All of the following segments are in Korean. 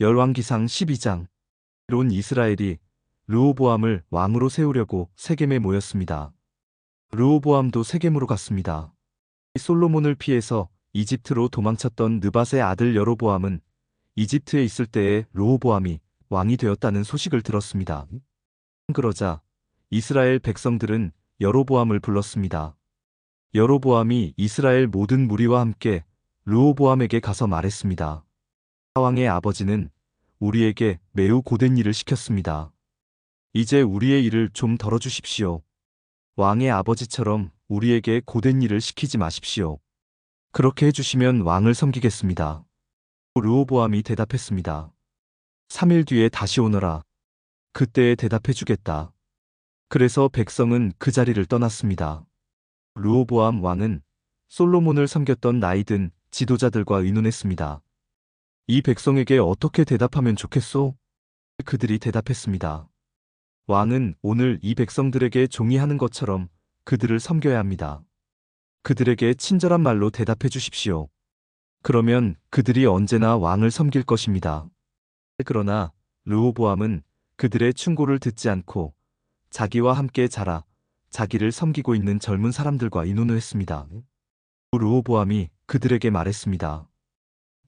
열왕기상 12장. 온 이스라엘이 르호보암을 왕으로 세우려고 세겜에 모였습니다. 르호보암도 세겜으로 갔습니다. 솔로몬을 피해서 이집트로 도망쳤던 느밧의 아들 여로보암은 이집트에 있을 때에 르호보암이 왕이 되었다는 소식을 들었습니다. 그러자 이스라엘 백성들은 여로보암을 불렀습니다. 여로보암이 이스라엘 모든 무리와 함께 르호보암에게 가서 말했습니다. 왕의 아버지는 우리에게 매우 고된 일을 시켰습니다. 이제 우리의 일을 좀 덜어주십시오. 왕의 아버지처럼 우리에게 고된 일을 시키지 마십시오. 그렇게 해주시면 왕을 섬기겠습니다. 르호보암이 대답했습니다. 3일 뒤에 다시 오너라. 그때에 대답해주겠다. 그래서 백성은 그 자리를 떠났습니다. 르호보암 왕은 솔로몬을 섬겼던 나이든 지도자들과 의논했습니다. 이 백성에게 어떻게 대답하면 좋겠소? 그들이 대답했습니다. 왕은 오늘 이 백성들에게 종이하는 것처럼 그들을 섬겨야 합니다. 그들에게 친절한 말로 대답해 주십시오. 그러면 그들이 언제나 왕을 섬길 것입니다. 그러나 르호보암은 그들의 충고를 듣지 않고 자기와 함께 자라 자기를 섬기고 있는 젊은 사람들과 의논을 했습니다. 르호보암이 그들에게 말했습니다.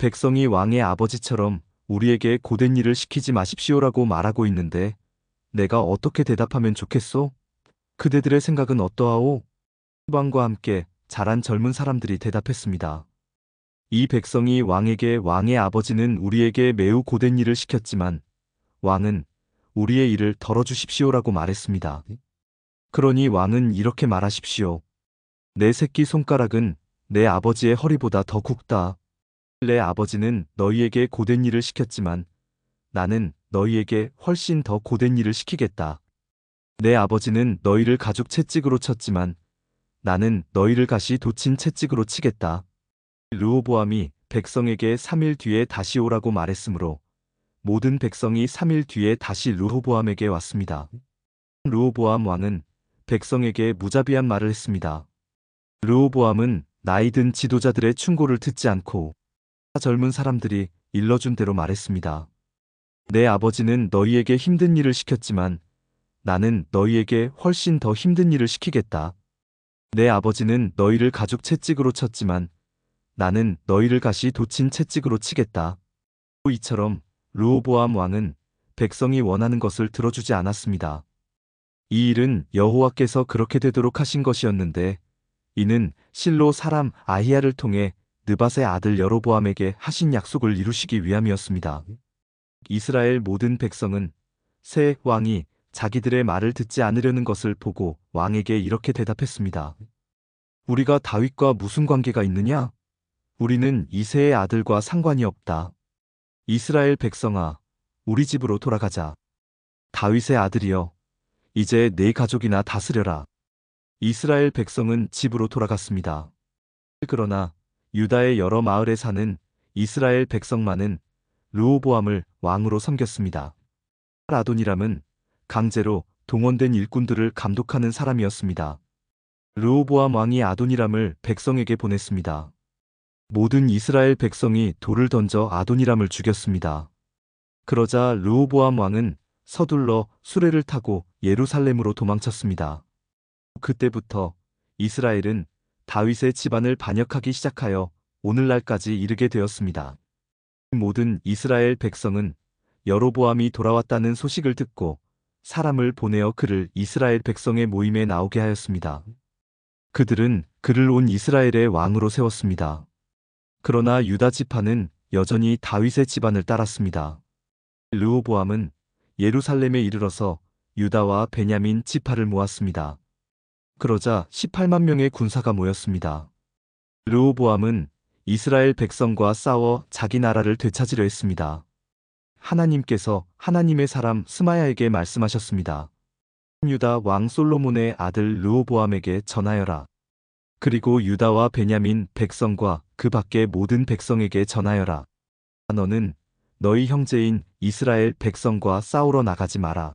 백성이 왕의 아버지처럼 우리에게 고된 일을 시키지 마십시오라고 말하고 있는데 내가 어떻게 대답하면 좋겠소? 그대들의 생각은 어떠하오? 왕과 함께 자란 젊은 사람들이 대답했습니다. 이 백성이 왕에게 왕의 아버지는 우리에게 매우 고된 일을 시켰지만 왕은 우리의 일을 덜어주십시오라고 말했습니다. 그러니 왕은 이렇게 말하십시오. 내 새끼 손가락은 내 아버지의 허리보다 더 굵다. 내 아버지는 너희에게 고된 일을 시켰지만 나는 너희에게 훨씬 더 고된 일을 시키겠다. 내 아버지는 너희를 가죽 채찍으로 쳤지만 나는 너희를 가시 돋친 채찍으로 치겠다. 르호보암이 백성에게 3일 뒤에 다시 오라고 말했으므로 모든 백성이 3일 뒤에 다시 르호보암에게 왔습니다. 르호보암 왕은 백성에게 무자비한 말을 했습니다. 르호보암은 나이든 지도자들의 충고를 듣지 않고 젊은 사람들이 일러준 대로 말했습니다. 내 아버지는 너희에게 힘든 일을 시켰지만 나는 너희에게 훨씬 더 힘든 일을 시키겠다. 내 아버지는 너희를 가죽 채찍으로 쳤지만 나는 너희를 가시 돋친 채찍으로 치겠다. 이처럼 르호보암 왕은 백성이 원하는 것을 들어주지 않았습니다. 이 일은 여호와께서 그렇게 되도록 하신 것이었는데 이는 실로 사람 아히야를 통해 느밧의 아들 여로보암에게 하신 약속을 이루시기 위함이었습니다. 이스라엘 모든 백성은 새 왕이 자기들의 말을 듣지 않으려는 것을 보고 왕에게 이렇게 대답했습니다. 우리가 다윗과 무슨 관계가 있느냐? 우리는 이새의 아들과 상관이 없다. 이스라엘 백성아, 우리 집으로 돌아가자. 다윗의 아들이여, 이제 네 가족이나 다스려라. 이스라엘 백성은 집으로 돌아갔습니다. 그러나 유다의 여러 마을에 사는 이스라엘 백성만은 르호보암을 왕으로 섬겼습니다. 아도니람은 강제로 동원된 일꾼들을 감독하는 사람이었습니다. 르호보암 왕이 아도니람을 백성에게 보냈습니다. 모든 이스라엘 백성이 돌을 던져 아도니람을 죽였습니다. 그러자 르호보암 왕은 서둘러 수레를 타고 예루살렘으로 도망쳤습니다. 그때부터 이스라엘은 다윗의 집안을 반역하기 시작하여 오늘날까지 이르게 되었습니다. 모든 이스라엘 백성은 여로보암이 돌아왔다는 소식을 듣고 사람을 보내어 그를 이스라엘 백성의 모임에 나오게 하였습니다. 그들은 그를 온 이스라엘의 왕으로 세웠습니다. 그러나 유다 지파는 여전히 다윗의 집안을 따랐습니다. 르호보암은 예루살렘에 이르러서 유다와 베냐민 지파를 모았습니다. 그러자 18만 명의 군사가 모였습니다. 르호보암은 이스라엘 백성과 싸워 자기 나라를 되찾으려 했습니다. 하나님께서 하나님의 사람 스마야에게 말씀하셨습니다. 유다 왕 솔로몬의 아들 르호보암에게 전하여라. 그리고 유다와 베냐민 백성과 그 밖의 모든 백성에게 전하여라. 너는 너희 형제인 이스라엘 백성과 싸우러 나가지 마라.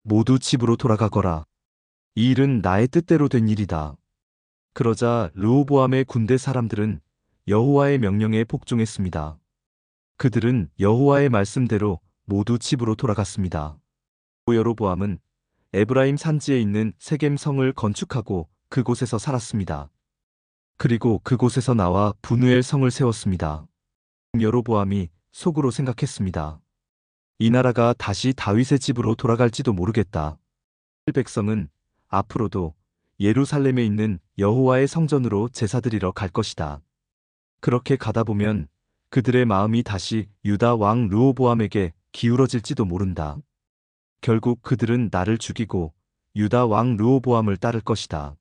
모두 집으로 돌아가거라. 이 일은 나의 뜻대로 된 일이다. 그러자 르호보암의 군대 사람들은 여호와의 명령에 복종했습니다. 그들은 여호와의 말씀대로 모두 집으로 돌아갔습니다. 여로보암은 에브라임 산지에 있는 세겜 성을 건축하고 그곳에서 살았습니다. 그리고 그곳에서 나와 분우엘 성을 세웠습니다. 여로보암이 속으로 생각했습니다. 이 나라가 다시 다윗의 집으로 돌아갈지도 모르겠다. 백성은 앞으로도 예루살렘에 있는 여호와의 성전으로 제사드리러 갈 것이다. 그렇게 가다 보면 그들의 마음이 다시 유다 왕 르호보암에게 기울어질지도 모른다. 결국 그들은 나를 죽이고 유다 왕 르호보암을 따를 것이다.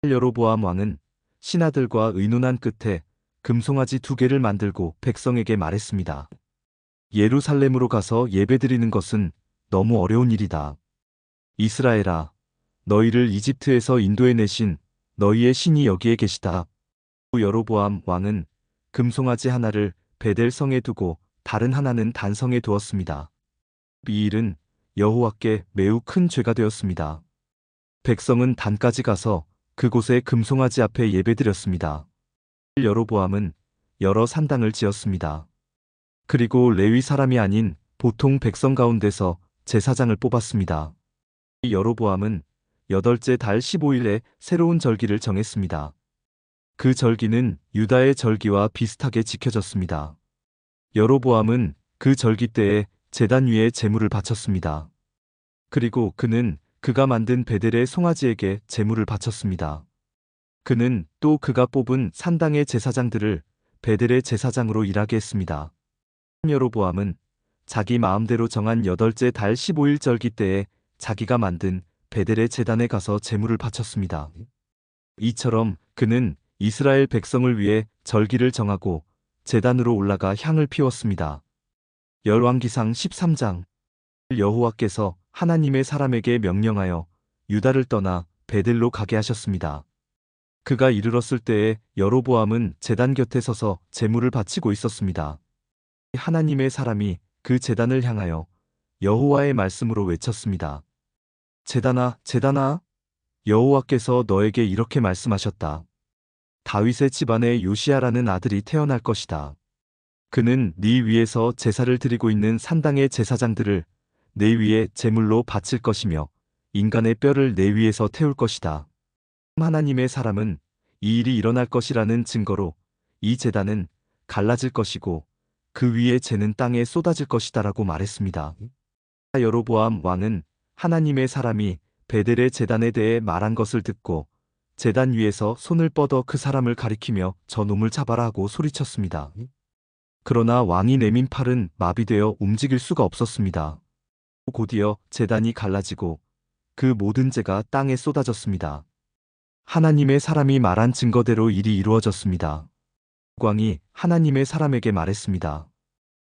여로보암 왕은 신하들과 의논한 끝에 금송아지 2개를 만들고 백성에게 말했습니다. 예루살렘으로 가서 예배드리는 것은 너무 어려운 일이다. 이스라엘아, 너희를 이집트에서 인도해내신 너희의 신이 여기에 계시다. 여로보암 왕은 금송아지 하나를 베델성에 두고 다른 하나는 단성에 두었습니다. 이 일은 여호와께 매우 큰 죄가 되었습니다. 백성은 단까지 가서 그곳에 금송아지 앞에 예배드렸습니다. 여로보암은 여러 산당을 지었습니다. 그리고 레위 사람이 아닌 보통 백성 가운데서 제사장을 뽑았습니다. 여로보암은 8째 달 15일에 새로운 절기를 정했습니다. 그 절기는 유다의 절기와 비슷하게 지켜졌습니다. 여로보암은 그 절기 때에 제단 위에 제물을 바쳤습니다. 그리고 그는 그가 만든 베델의 송아지에게 제물을 바쳤습니다. 그는 또 그가 뽑은 산당의 제사장들을 베델의 제사장으로 일하게 했습니다. 여로보암은 자기 마음대로 정한 8째 달 15일 절기 때에 자기가 만든 베델의 제단에 가서 제물을 바쳤습니다. 이처럼 그는 이스라엘 백성을 위해 절기를 정하고 제단으로 올라가 향을 피웠습니다. 열왕기상 13장. 여호와께서 하나님의 사람에게 명령하여 유다를 떠나 베델로 가게 하셨습니다. 그가 이르렀을 때에 여로보암은 제단 곁에 서서 제물을 바치고 있었습니다. 하나님의 사람이 그 제단을 향하여 여호와의 말씀으로 외쳤습니다. 제단아, 제단아, 여호와께서 너에게 이렇게 말씀하셨다. 다윗의 집안에 요시야라는 아들이 태어날 것이다. 그는 네 위에서 제사를 드리고 있는 산당의 제사장들을 내 위에 제물로 바칠 것이며 인간의 뼈를 내 위에서 태울 것이다. 하나님의 사람은 이 일이 일어날 것이라는 증거로 이 제단은 갈라질 것이고 그 위에 재는 땅에 쏟아질 것이다라고 말했습니다. 여로보암 왕은 하나님의 사람이 베델의 제단에 대해 말한 것을 듣고 제단 위에서 손을 뻗어 그 사람을 가리키며 저 놈을 잡아라 하고 소리쳤습니다. 그러나 왕이 내민 팔은 마비되어 움직일 수가 없었습니다. 곧이어 제단이 갈라지고 그 모든 재가 땅에 쏟아졌습니다. 하나님의 사람이 말한 증거대로 일이 이루어졌습니다. 왕이 하나님의 사람에게 말했습니다.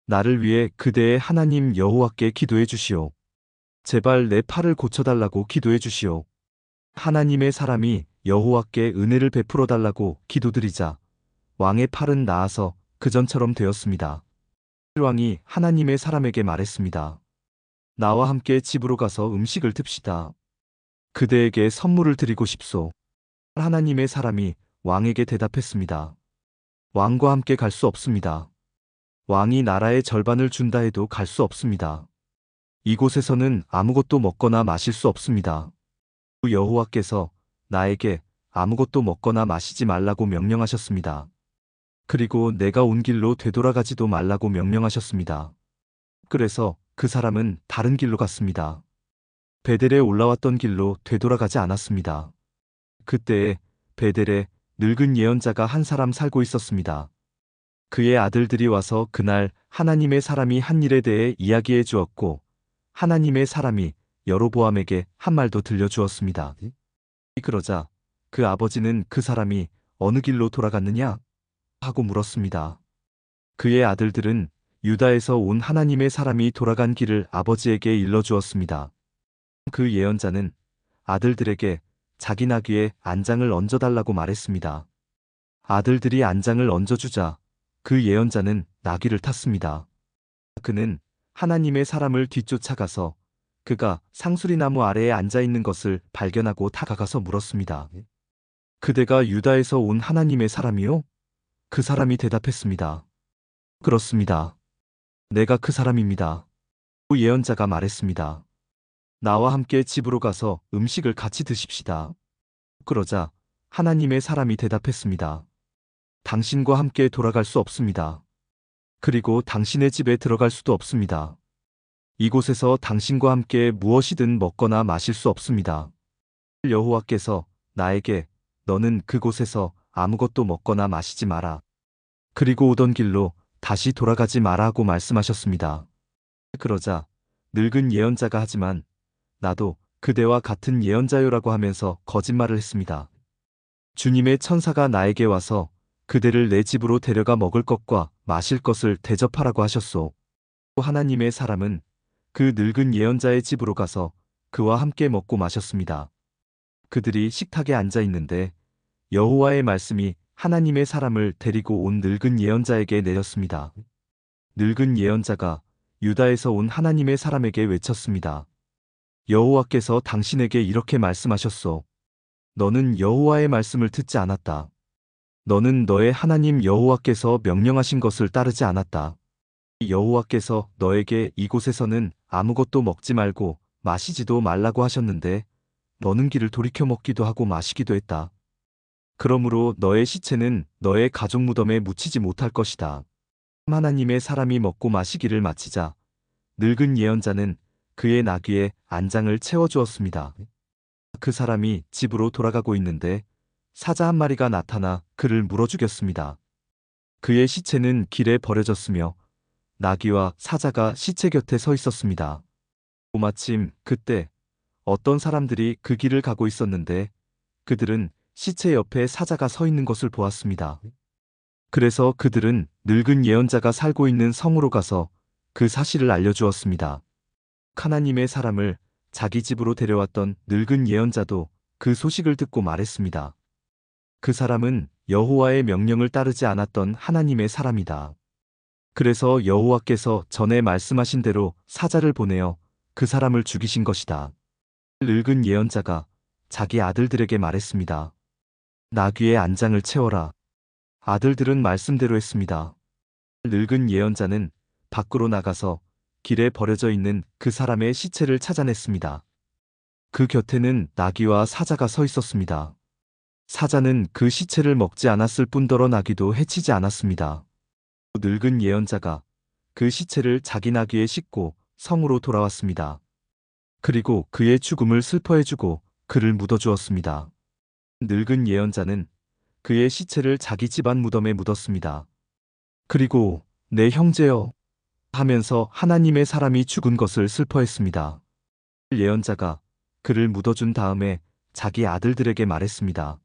나를 위해 그대의 하나님 여호와께 기도해 주시오. 제발 내 팔을 고쳐달라고 기도해 주시오. 하나님의 사람이 여호와께 은혜를 베풀어 달라고 기도드리자 왕의 팔은 나아서 그전처럼 되었습니다. 왕이 하나님의 사람에게 말했습니다. 나와 함께 집으로 가서 음식을 듭시다. 그대에게 선물을 드리고 싶소. 하나님의 사람이 왕에게 대답했습니다. 왕과 함께 갈 수 없습니다. 왕이 나라의 절반을 준다 해도 갈 수 없습니다. 이곳에서는 아무것도 먹거나 마실 수 없습니다. 여호와께서 나에게 아무것도 먹거나 마시지 말라고 명령하셨습니다. 그리고 내가 온 길로 되돌아가지도 말라고 명령하셨습니다. 그래서 그 사람은 다른 길로 갔습니다. 베델에 올라왔던 길로 되돌아가지 않았습니다. 그때에 베델에 늙은 예언자가 한 사람 살고 있었습니다. 그의 아들들이 와서 그날 하나님의 사람이 한 일에 대해 이야기해 주었고 하나님의 사람이 여로보암에게 한 말도 들려주었습니다. 그러자 그 아버지는 그 사람이 어느 길로 돌아갔느냐? 하고 물었습니다. 그의 아들들은 유다에서 온 하나님의 사람이 돌아간 길을 아버지에게 일러주었습니다. 그 예언자는 아들들에게 자기 나귀에 안장을 얹어달라고 말했습니다. 아들들이 안장을 얹어주자 그 예언자는 나귀를 탔습니다. 그는 하나님의 사람을 뒤쫓아가서 그가 상수리나무 아래에 앉아있는 것을 발견하고 다가가서 물었습니다. 그대가 유다에서 온 하나님의 사람이요? 그 사람이 대답했습니다. 그렇습니다. 내가 그 사람입니다. 또 예언자가 말했습니다. 나와 함께 집으로 가서 음식을 같이 드십시다. 그러자 하나님의 사람이 대답했습니다. 당신과 함께 돌아갈 수 없습니다. 그리고 당신의 집에 들어갈 수도 없습니다. 이곳에서 당신과 함께 무엇이든 먹거나 마실 수 없습니다. 여호와께서 나에게 너는 그곳에서 아무것도 먹거나 마시지 마라. 그리고 오던 길로 다시 돌아가지 마라 하고 말씀하셨습니다. 그러자 늙은 예언자가 하지만 나도 그대와 같은 예언자요라고 하면서 거짓말을 했습니다. 주님의 천사가 나에게 와서 그대를 내 집으로 데려가 먹을 것과 마실 것을 대접하라고 하셨소. 또 하나님의 사람은 그 늙은 예언자의 집으로 가서 그와 함께 먹고 마셨습니다. 그들이 식탁에 앉아 있는데 여호와의 말씀이 하나님의 사람을 데리고 온 늙은 예언자에게 내렸습니다. 늙은 예언자가 유다에서 온 하나님의 사람에게 외쳤습니다. 여호와께서 당신에게 이렇게 말씀하셨소. 너는 여호와의 말씀을 듣지 않았다. 너는 너의 하나님 여호와께서 명령하신 것을 따르지 않았다. 여호와께서 너에게 이곳에서는 아무것도 먹지 말고 마시지도 말라고 하셨는데 너는 길을 돌이켜 먹기도 하고 마시기도 했다. 그러므로 너의 시체는 너의 가족 무덤에 묻히지 못할 것이다. 하나님의 사람이 먹고 마시기를 마치자 늙은 예언자는 그의 나귀에 안장을 채워주었습니다. 그 사람이 집으로 돌아가고 있는데 사자 한 마리가 나타나 그를 물어 죽였습니다. 그의 시체는 길에 버려졌으며 나귀와 사자가 시체 곁에 서 있었습니다. 마침 그때 어떤 사람들이 그 길을 가고 있었는데 그들은 시체 옆에 사자가 서 있는 것을 보았습니다. 그래서 그들은 늙은 예언자가 살고 있는 성으로 가서 그 사실을 알려주었습니다. 하나님의 사람을 자기 집으로 데려왔던 늙은 예언자도 그 소식을 듣고 말했습니다. 그 사람은 여호와의 명령을 따르지 않았던 하나님의 사람이다. 그래서 여호와께서 전에 말씀하신 대로 사자를 보내어 그 사람을 죽이신 것이다. 늙은 예언자가 자기 아들들에게 말했습니다. 나귀의 안장을 채워라. 아들들은 말씀대로 했습니다. 늙은 예언자는 밖으로 나가서 길에 버려져 있는 그 사람의 시체를 찾아냈습니다. 그 곁에는 나귀와 사자가 서 있었습니다. 사자는 그 시체를 먹지 않았을 뿐더러 나귀도 해치지 않았습니다. 늙은 예언자가 그 시체를 자기 나귀에 싣고 성으로 돌아왔습니다. 그리고 그의 죽음을 슬퍼해주고 그를 묻어주었습니다. 늙은 예언자는 그의 시체를 자기 집안 무덤에 묻었습니다. 그리고 내 형제여 하면서 하나님의 사람이 죽은 것을 슬퍼했습니다. 예언자가 그를 묻어준 다음에 자기 아들들에게 말했습니다.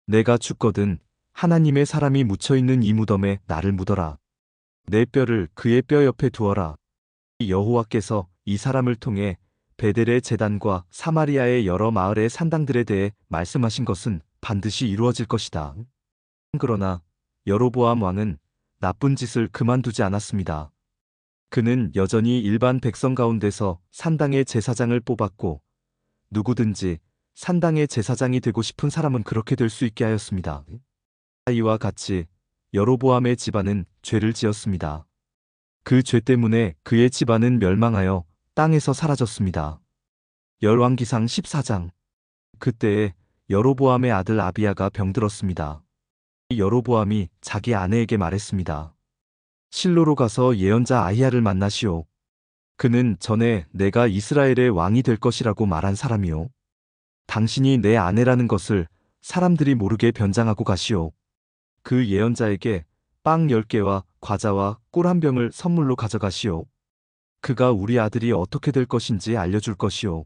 내가 죽거든 하나님의 사람이 묻혀있는 이 무덤에 나를 묻어라. 내 뼈를 그의 뼈 옆에 두어라. 여호와께서 이 사람을 통해 베델의 제단과 사마리아의 여러 마을의 산당들에 대해 말씀하신 것은 반드시 이루어질 것이다. 그러나 여로보암 왕은 나쁜 짓을 그만두지 않았습니다. 그는 여전히 일반 백성 가운데서 산당의 제사장을 뽑았고 누구든지 산당의 제사장이 되고 싶은 사람은 그렇게 될 수 있게 하였습니다. 이와 같이 여로보암의 집안은 죄를 지었습니다. 그 죄 때문에 그의 집안은 멸망하여 땅에서 사라졌습니다. 열왕기상 14장. 그때에 여로보암의 아들 아비야가 병들었습니다. 여로보암이 자기 아내에게 말했습니다. 실로로 가서 예언자 아히야를 만나시오. 그는 전에 내가 이스라엘의 왕이 될 것이라고 말한 사람이오. 당신이 내 아내라는 것을 사람들이 모르게 변장하고 가시오. 그 예언자에게 빵 10개와 과자와 꿀 한 병을 선물로 가져가시오. 그가 우리 아들이 어떻게 될 것인지 알려줄 것이오.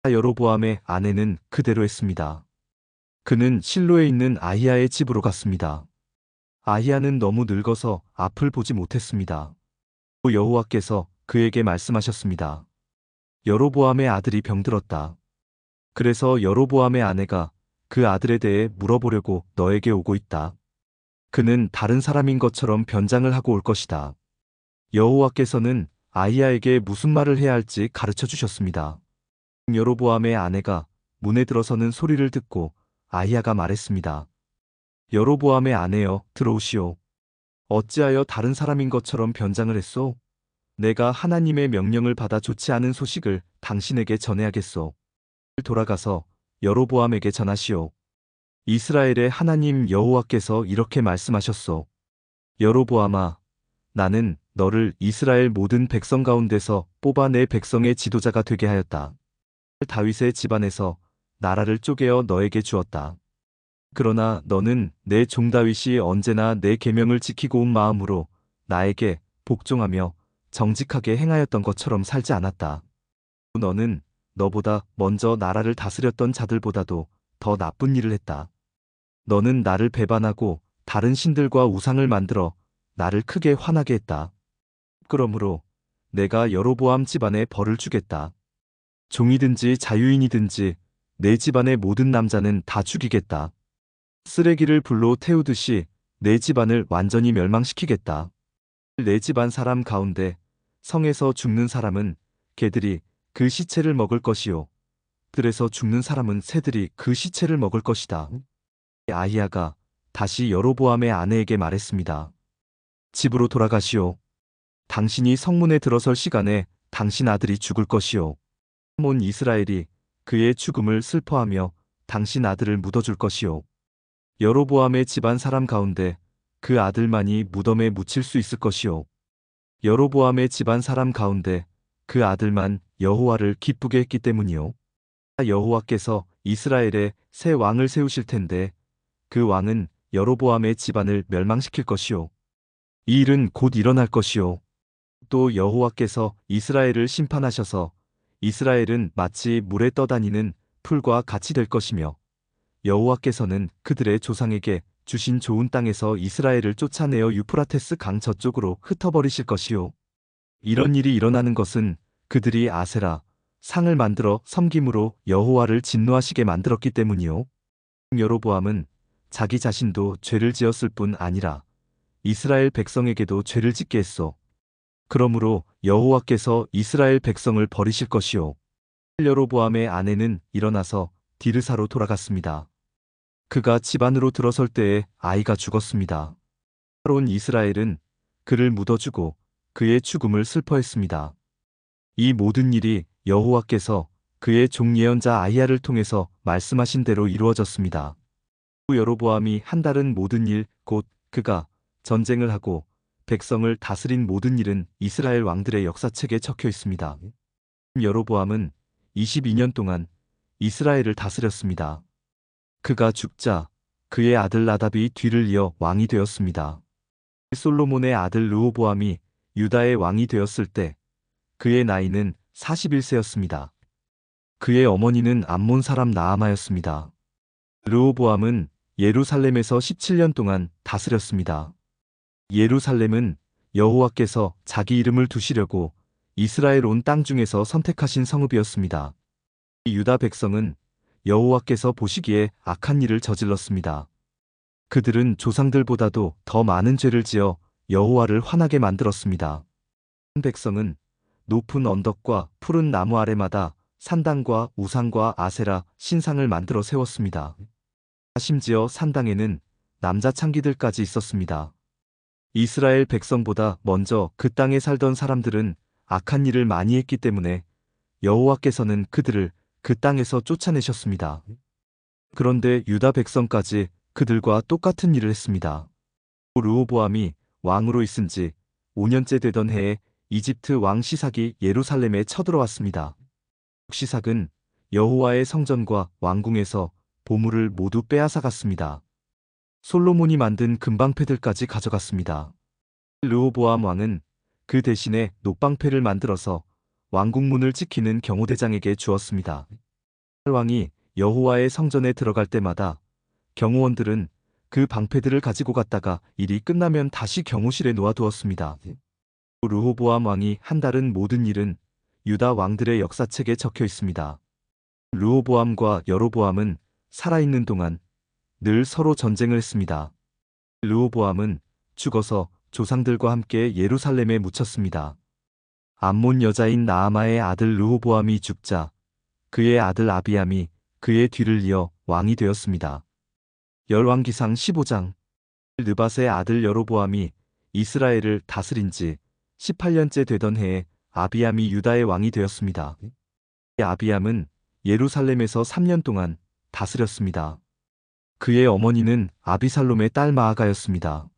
여로보암의 아내는 그대로 했습니다. 그는 실로에 있는 아히야의 집으로 갔습니다. 아히야는 너무 늙어서 앞을 보지 못했습니다. 또 여호와께서 그에게 말씀하셨습니다. 여로보암의 아들이 병들었다. 그래서 여로보암의 아내가 그 아들에 대해 물어보려고 너에게 오고 있다. 그는 다른 사람인 것처럼 변장을 하고 올 것이다. 여호와께서는 아히야에게 무슨 말을 해야 할지 가르쳐 주셨습니다. 여로보암의 아내가 문에 들어서는 소리를 듣고 아히야가 말했습니다. 여로보암의 아내여 들어오시오. 어찌하여 다른 사람인 것처럼 변장을 했소? 내가 하나님의 명령을 받아 좋지 않은 소식을 당신에게 전해야겠소. 돌아가서 여로보암에게 전하시오. 이스라엘의 하나님 여호와께서 이렇게 말씀하셨소. 여로보암아, 나는 너를 이스라엘 모든 백성 가운데서 뽑아 내 백성의 지도자가 되게 하였다. 다윗의 집안에서 나라를 쪼개어 너에게 주었다. 그러나 너는 내 종 다윗이 언제나 내 계명을 지키고 온 마음으로 나에게 복종하며 정직하게 행하였던 것처럼 살지 않았다. 너는 너보다 먼저 나라를 다스렸던 자들보다도 더 나쁜 일을 했다. 너는 나를 배반하고 다른 신들과 우상을 만들어 나를 크게 화나게 했다. 그러므로 내가 여로보암 집안에 벌을 주겠다. 종이든지 자유인이든지 내 집안의 모든 남자는 다 죽이겠다. 쓰레기를 불로 태우듯이 내 집안을 완전히 멸망시키겠다. 내 집안 사람 가운데 성에서 죽는 사람은 개들이 그 시체를 먹을 것이요. 들에서 죽는 사람은 새들이 그 시체를 먹을 것이다. 아히야가 다시 여로보암의 아내에게 말했습니다. 집으로 돌아가시오. 당신이 성문에 들어설 시간에 당신 아들이 죽을 것이요. 온 이스라엘이 그의 죽음을 슬퍼하며 당신 아들을 묻어줄 것이요. 여로보암의 집안 사람 가운데 그 아들만이 무덤에 묻힐 수 있을 것이요. 여로보암의 집안 사람 가운데 그 아들만 여호와를 기쁘게 했기 때문이요. 여호와께서 이스라엘에 새 왕을 세우실 텐데 그 왕은 여로보암의 집안을 멸망시킬 것이요. 이 일은 곧 일어날 것이요. 또 여호와께서 이스라엘을 심판하셔서 이스라엘은 마치 물에 떠다니는 풀과 같이 될 것이며 여호와께서는 그들의 조상에게 주신 좋은 땅에서 이스라엘을 쫓아내어 유프라테스 강 저쪽으로 흩어버리실 것이요. 이런 일이 일어나는 것은 그들이 아세라 상을 만들어 섬김으로 여호와를 진노하시게 만들었기 때문이요. 여로보암은 자기 자신도 죄를 지었을 뿐 아니라 이스라엘 백성에게도 죄를 짓게 했소. 그러므로 여호와께서 이스라엘 백성을 버리실 것이요. 여로보암의 아내는 일어나서 디르사로 돌아갔습니다. 그가 집 안으로 들어설 때에 아이가 죽었습니다. 온 이스라엘은 그를 묻어주고 그의 죽음을 슬퍼했습니다. 이 모든 일이 여호와께서 그의 종 예언자 아히야를 통해서 말씀하신 대로 이루어졌습니다. 후 여로보암이 한달은 모든 일, 곧 그가 전쟁을 하고 백성을 다스린 모든 일은 이스라엘 왕들의 역사책에 적혀 있습니다. 여로보암은 22년 동안 이스라엘을 다스렸습니다. 그가 죽자 그의 아들 나답이 뒤를 이어 왕이 되었습니다. 솔로몬의 아들 르호보암이 유다의 왕이 되었을 때 그의 나이는 41세였습니다. 그의 어머니는 암몬 사람 나아마였습니다. 르호보암은 예루살렘에서 17년 동안 다스렸습니다. 예루살렘은 여호와께서 자기 이름을 두시려고 이스라엘 온 땅 중에서 선택하신 성읍이었습니다. 유다 백성은 여호와께서 보시기에 악한 일을 저질렀습니다. 그들은 조상들보다도 더 많은 죄를 지어 여호와를 화나게 만들었습니다. 백성은 높은 언덕과 푸른 나무 아래마다 산당과 우상과 아세라 신상을 만들어 세웠습니다. 심지어 산당에는 남자 창기들까지 있었습니다. 이스라엘 백성보다 먼저 그 땅에 살던 사람들은 악한 일을 많이 했기 때문에 여호와께서는 그들을 그 땅에서 쫓아내셨습니다. 그런데 유다 백성까지 그들과 똑같은 일을 했습니다. 르호보암이 왕으로 있은 지 5년째 되던 해에 이집트 왕 시삭이 예루살렘에 쳐들어왔습니다. 시삭은 여호와의 성전과 왕궁에서 보물을 모두 빼앗아갔습니다. 솔로몬이 만든 금방패들까지 가져갔습니다. 르호보암 왕은 그 대신에 녹방패를 만들어서 왕궁문을 지키는 경호대장에게 주었습니다. 왕이 여호와의 성전에 들어갈 때마다 경호원들은 그 방패들을 가지고 갔다가 일이 끝나면 다시 경호실에 놓아두었습니다. 르호보암 왕이 한달은 모든 일은 유다 왕들의 역사책에 적혀 있습니다. 르호보암과 여로보암은 살아있는 동안 늘 서로 전쟁을 했습니다. 르호보암은 죽어서 조상들과 함께 예루살렘에 묻혔습니다. 암몬 여자인 나아마의 아들 르호보암이 죽자 그의 아들 아비암이 그의 뒤를 이어 왕이 되었습니다. 열왕기상 15장. 느밧의 아들 여로보암이 이스라엘을 다스린 지 18년째 되던 해에 아비암이 유다의 왕이 되었습니다. 아비암은 예루살렘에서 3년 동안 다스렸습니다. 그의 어머니는 아비살롬의 딸 마아가였습니다.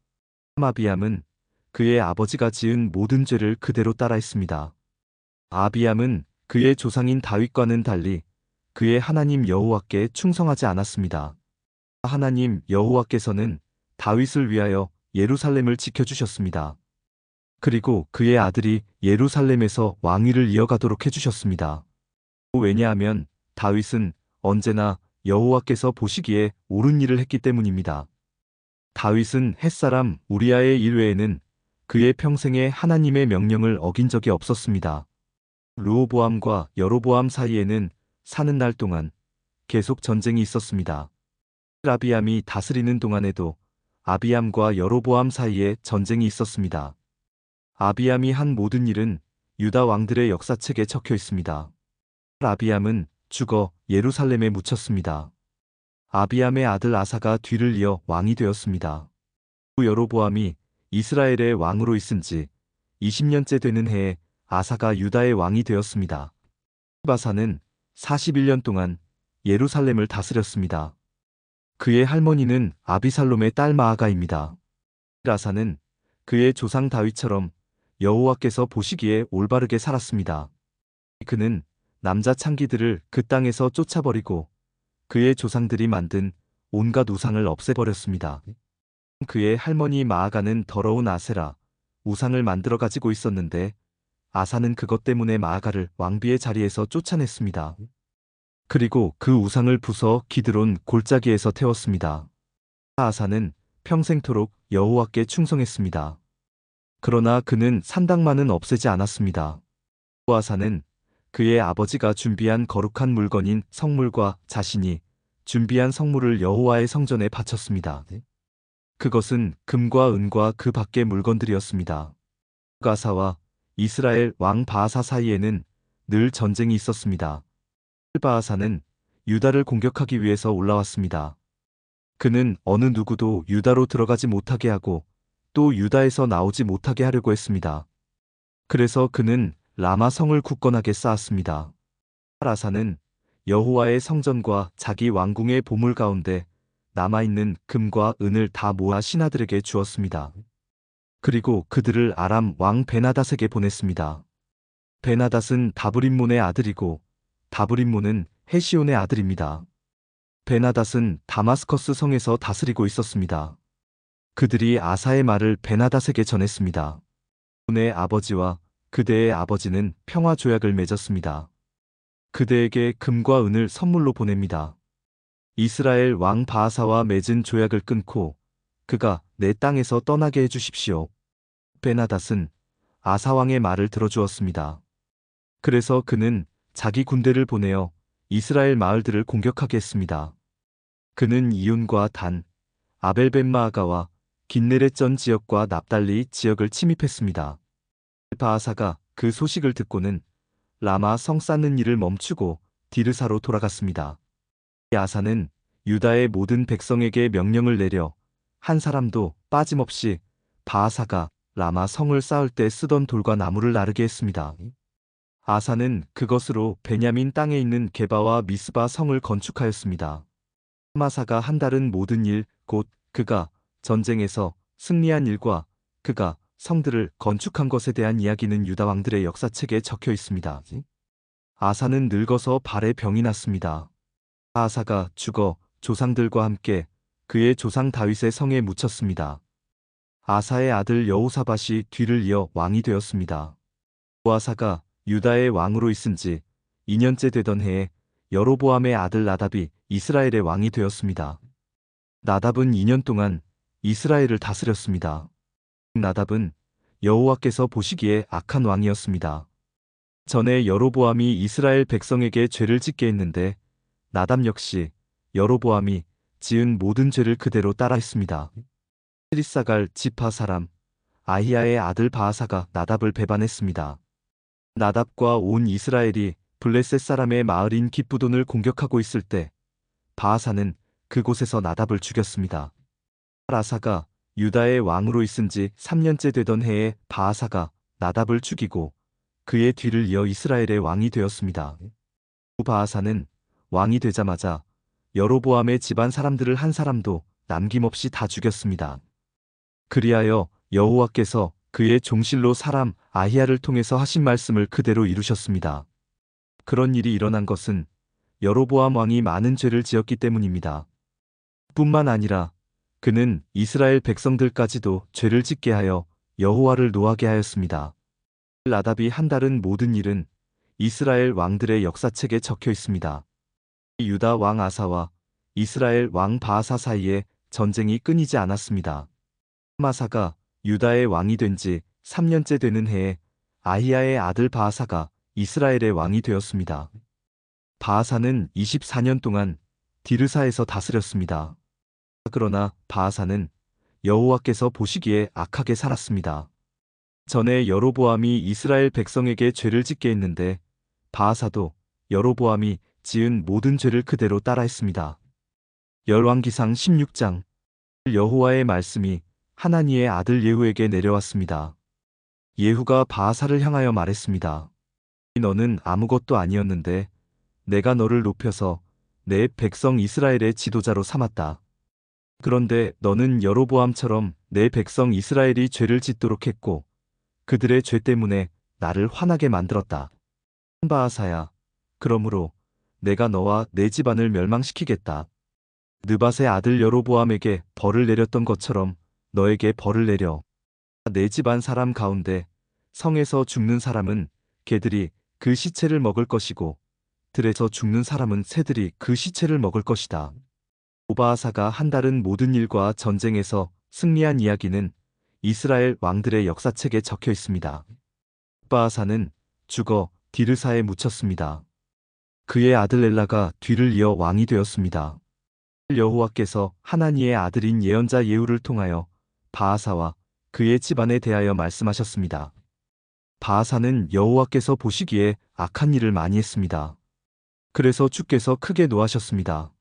아비암은 그의 아버지가 지은 모든 죄를 그대로 따라했습니다. 아비암은 그의 조상인 다윗과는 달리 그의 하나님 여호와께 충성하지 않았습니다. 하나님 여호와께서는 다윗을 위하여 예루살렘을 지켜주셨습니다. 그리고 그의 아들이 예루살렘에서 왕위를 이어가도록 해주셨습니다. 왜냐하면 다윗은 언제나 여호와께서 보시기에 옳은 일을 했기 때문입니다. 다윗은 햇사람 우리아의 일 외에는 그의 평생에 하나님의 명령을 어긴 적이 없었습니다. 르호보암과 여로보암 사이에는 사는 날 동안 계속 전쟁이 있었습니다. 아비암이 다스리는 동안에도 아비암과 여로보암 사이에 전쟁이 있었습니다. 아비암이 한 모든 일은 유다 왕들의 역사책에 적혀 있습니다. 아비암은 죽어 예루살렘에 묻혔습니다. 아비암의 아들 아사가 뒤를 이어 왕이 되었습니다. 여로보암이 이스라엘의 왕으로 있은 지 20년째 되는 해에 아사가 유다의 왕이 되었습니다. 아사는 41년 동안 예루살렘을 다스렸습니다. 그의 할머니는 아비살롬의 딸 마아가입니다. 아사는 그의 조상 다윗처럼 여호와께서 보시기에 올바르게 살았습니다. 그는 남자 창기들을 그 땅에서 쫓아버리고 그의 조상들이 만든 온갖 우상을 없애버렸습니다. 그의 할머니 마아가는 더러운 아세라, 우상을 만들어 가지고 있었는데 아사는 그것 때문에 마아가를 왕비의 자리에서 쫓아냈습니다. 그리고 그 우상을 부숴 기드론 골짜기에서 태웠습니다. 아사는 평생토록 여호와께 충성했습니다. 그러나 그는 산당만은 없애지 않았습니다. 아사는 그의 아버지가 준비한 거룩한 물건인 성물과 자신이 준비한 성물을 여호와의 성전에 바쳤습니다. 그것은 금과 은과 그 밖의 물건들이었습니다. 아사와 이스라엘 왕 바아사 사이에는 늘 전쟁이 있었습니다. 바아사는 유다를 공격하기 위해서 올라왔습니다. 그는 어느 누구도 유다로 들어가지 못하게 하고 또 유다에서 나오지 못하게 하려고 했습니다. 그래서 그는 라마 성을 굳건하게 쌓았습니다. 아사는 여호와의 성전과 자기 왕궁의 보물 가운데 남아있는 금과 은을 다 모아 신하들에게 주었습니다. 그리고 그들을 아람 왕 베나닷에게 보냈습니다. 베나닷은 다브림몬의 아들이고 다브림몬은 헤시온의 아들입니다. 베나닷은 다마스커스 성에서 다스리고 있었습니다. 그들이 아사의 말을 베나닷에게 전했습니다. 그의 아버지와 그대의 아버지는 평화 조약을 맺었습니다. 그대에게 금과 은을 선물로 보냅니다. 이스라엘 왕 바아사와 맺은 조약을 끊고 그가 내 땅에서 떠나게 해주십시오. 베나닷은 아사 왕의 말을 들어주었습니다. 그래서 그는 자기 군대를 보내어 이스라엘 마을들을 공격하게 했습니다. 그는 이윤과 단, 아벨벳마아가와 긴네렛 전 지역과 납달리 지역을 침입했습니다. 바아사가 그 소식을 듣고는 라마 성 쌓는 일을 멈추고 디르사로 돌아갔습니다. 아사는 유다의 모든 백성에게 명령을 내려 한 사람도 빠짐없이 바아사가 라마 성을 쌓을 때 쓰던 돌과 나무를 나르게 했습니다. 아사는 그것으로 베냐민 땅에 있는 게바와 미스바 성을 건축하였습니다. 아마사가 한달은 모든 일, 곧 그가 전쟁에서 승리한 일과 그가 성들을 건축한 것에 대한 이야기는 유다 왕들의 역사책에 적혀 있습니다. 아사는 늙어서 발에 병이 났습니다. 아사가 죽어 조상들과 함께 그의 조상 다윗의 성에 묻혔습니다. 아사의 아들 여호사밧이 뒤를 이어 왕이 되었습니다. 아사가 유다의 왕으로 있은 지 2년째 되던 해에 여로보암의 아들 나답이 이스라엘의 왕이 되었습니다. 나답은 2년 동안 이스라엘을 다스렸습니다. 나답은 여호와께서 보시기에 악한 왕이었습니다. 전에 여로보암이 이스라엘 백성에게 죄를 짓게 했는데 나답 역시 여로보암이 지은 모든 죄를 그대로 따라했습니다. 스리사갈 지파 사람 아히야의 아들 바아사가 나답을 배반했습니다. 나답과 온 이스라엘이 블레셋 사람의 마을인 깃부돈을 공격하고 있을 때 바아사는 그곳에서 나답을 죽였습니다. 아사가 유다의 왕으로 있은 지 3년째 되던 해에 바아사가 나답을 죽이고 그의 뒤를 이어 이스라엘의 왕이 되었습니다. 바아사는 왕이 되자마자 여로보암의 집안 사람들을 한 사람도 남김없이 다 죽였습니다. 그리하여 여호와께서 그의 종실로 사람 아히야를 통해서 하신 말씀을 그대로 이루셨습니다. 그런 일이 일어난 것은 여로보암 왕이 많은 죄를 지었기 때문입니다. 뿐만 아니라 그는 이스라엘 백성들까지도 죄를 짓게 하여 여호와를 노하게 하였습니다. 나답이 한다른 모든 일은 이스라엘 왕들의 역사책에 적혀 있습니다. 유다 왕 아사와 이스라엘 왕 바아사 사이에 전쟁이 끊이지 않았습니다. 아사가 유다의 왕이 된 지 3년째 되는 해에 아히야의 아들 바아사가 이스라엘의 왕이 되었습니다. 바아사는 24년 동안 디르사에서 다스렸습니다. 그러나 바아사는 여호와께서 보시기에 악하게 살았습니다. 전에 여로보암이 이스라엘 백성에게 죄를 짓게 했는데 바아사도 여로보암이 지은 모든 죄를 그대로 따라했습니다. 열왕기상 16장. 여호와의 말씀이 하나니의 아들 예후에게 내려왔습니다. 예후가 바아사를 향하여 말했습니다. 너는 아무것도 아니었는데 내가 너를 높여서 내 백성 이스라엘의 지도자로 삼았다. 그런데 너는 여로보암처럼 내 백성 이스라엘이 죄를 짓도록 했고 그들의 죄 때문에 나를 화나게 만들었다. 바아사야, 그러므로 내가 너와 내 집안을 멸망시키겠다. 느밧의 아들 여로보암에게 벌을 내렸던 것처럼 너에게 벌을 내려. 내 집안 사람 가운데 성에서 죽는 사람은 개들이 그 시체를 먹을 것이고 들에서 죽는 사람은 새들이 그 시체를 먹을 것이다. 바아사가 한다른 모든 일과 전쟁에서 승리한 이야기는 이스라엘 왕들의 역사책에 적혀 있습니다. 바아사는 죽어 디르사에 묻혔습니다. 그의 아들 엘라가 뒤를 이어 왕이 되었습니다. 여호와께서 하나니의 아들인 예언자 예후를 통하여 바아사와 그의 집안에 대하여 말씀하셨습니다. 바아사는 여호와께서 보시기에 악한 일을 많이 했습니다. 그래서 주께서 크게 노하셨습니다.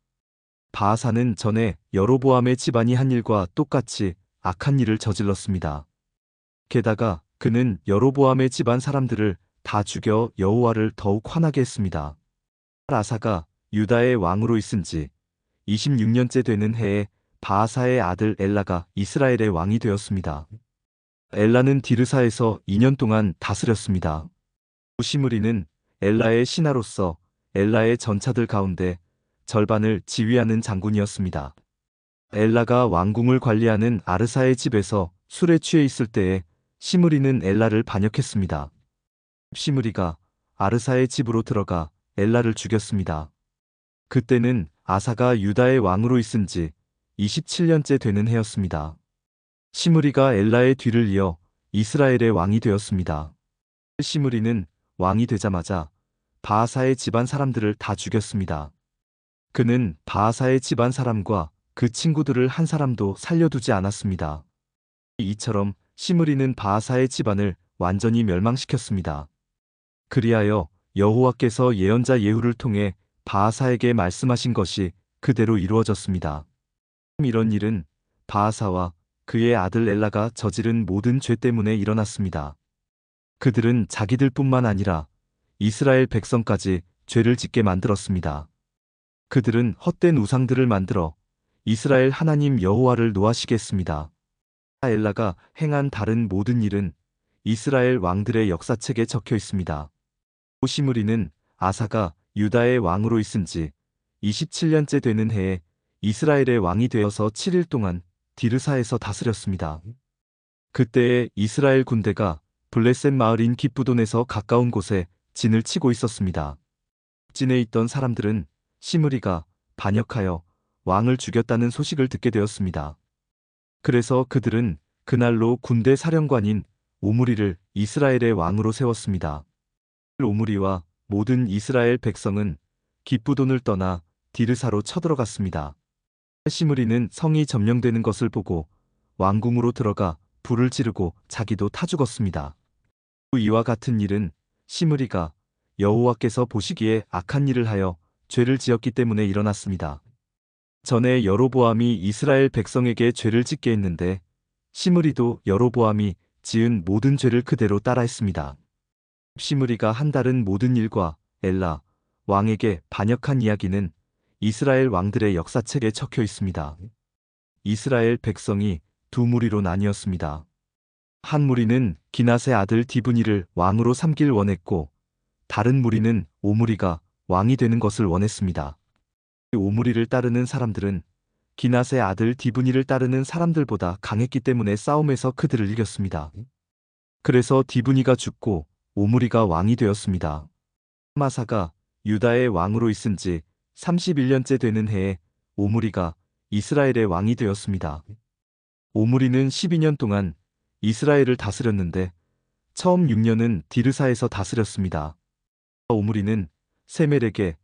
바아사는 전에 여로보암의 집안이 한 일과 똑같이 악한 일을 저질렀습니다. 게다가 그는 여로보암의 집안 사람들을 다 죽여 여호와를 더욱 화나게 했습니다. 아사가 유다의 왕으로 있은 지 26년째 되는 해에 바아사의 아들 엘라가 이스라엘의 왕이 되었습니다. 엘라는 디르사에서 2년 동안 다스렸습니다. 시므리는 엘라의 신하로서 엘라의 전차들 가운데 절반을 지휘하는 장군이었습니다. 엘라가 왕궁을 관리하는 아르사의 집에서 술에 취해 있을 때에 시므리는 엘라를 반역했습니다. 시므리가 아르사의 집으로 들어가 엘라를 죽였습니다. 그때는 아사가 유다의 왕으로 있은 지 27년째 되는 해였습니다. 시므리가 엘라의 뒤를 이어 이스라엘의 왕이 되었습니다. 시므리는 왕이 되자마자 바아사의 집안 사람들을 다 죽였습니다. 그는 바아사의 집안 사람과 그 친구들을 한 사람도 살려두지 않았습니다. 이처럼 시므리는 바아사의 집안을 완전히 멸망시켰습니다. 그리하여 여호와께서 예언자 예후를 통해 바아사에게 말씀하신 것이 그대로 이루어졌습니다. 이런 일은 바아사와 그의 아들 엘라가 저지른 모든 죄 때문에 일어났습니다. 그들은 자기들뿐만 아니라 이스라엘 백성까지 죄를 짓게 만들었습니다. 그들은 헛된 우상들을 만들어 이스라엘 하나님 여호와를 노하시게 했습니다. 엘라가 행한 다른 모든 일은 이스라엘 왕들의 역사책에 적혀 있습니다. 시므리는 아사가 유다의 왕으로 있은 지 27년째 되는 해에 이스라엘의 왕이 되어서 7일 동안 디르사에서 다스렸습니다. 그때에 이스라엘 군대가 블레셋 마을인 기브돈에서 가까운 곳에 진을 치고 있었습니다. 진에 있던 사람들은 시므리가 반역하여 왕을 죽였다는 소식을 듣게 되었습니다. 그래서 그들은 그날로 군대 사령관인 오므리를 이스라엘의 왕으로 세웠습니다. 오므리와 모든 이스라엘 백성은 기브돈을 떠나 디르사로 쳐들어갔습니다. 시므리는 성이 점령되는 것을 보고 왕궁으로 들어가 불을 지르고 자기도 타 죽었습니다. 이와 같은 일은 시므리가 여호와께서 보시기에 악한 일을 하여 죄를 지었기 때문에 일어났습니다. 전에 여로보암이 이스라엘 백성에게 죄를 짓게 했는데 시므리도 여로보암이 지은 모든 죄를 그대로 따라했습니다. 시므리가 한 다른 모든 일과 엘라 왕에게 반역한 이야기는 이스라엘 왕들의 역사책에 적혀 있습니다. 이스라엘 백성이 두 무리로 나뉘었습니다. 한 무리는 기낫의 아들 디브니를 왕으로 삼길 원했고, 다른 무리는 오므리가 왕이 되는 것을 원했습니다. 오므리를 따르는 사람들은 기낫의 아들 디브니를 따르는 사람들보다 강했기 때문에 싸움에서 그들을 이겼습니다. 그래서 디브니가 죽고 오므리가 왕이 되었습니다. 마사가 유다의 왕으로 있은 지 31년째 되는 해에 오므리가 이스라엘의 왕이 되었습니다. 오므리는 12년 동안 이스라엘을 다스렸는데 처음 6년은 디르사에서 다스렸습니다. 오므리는 세멜에게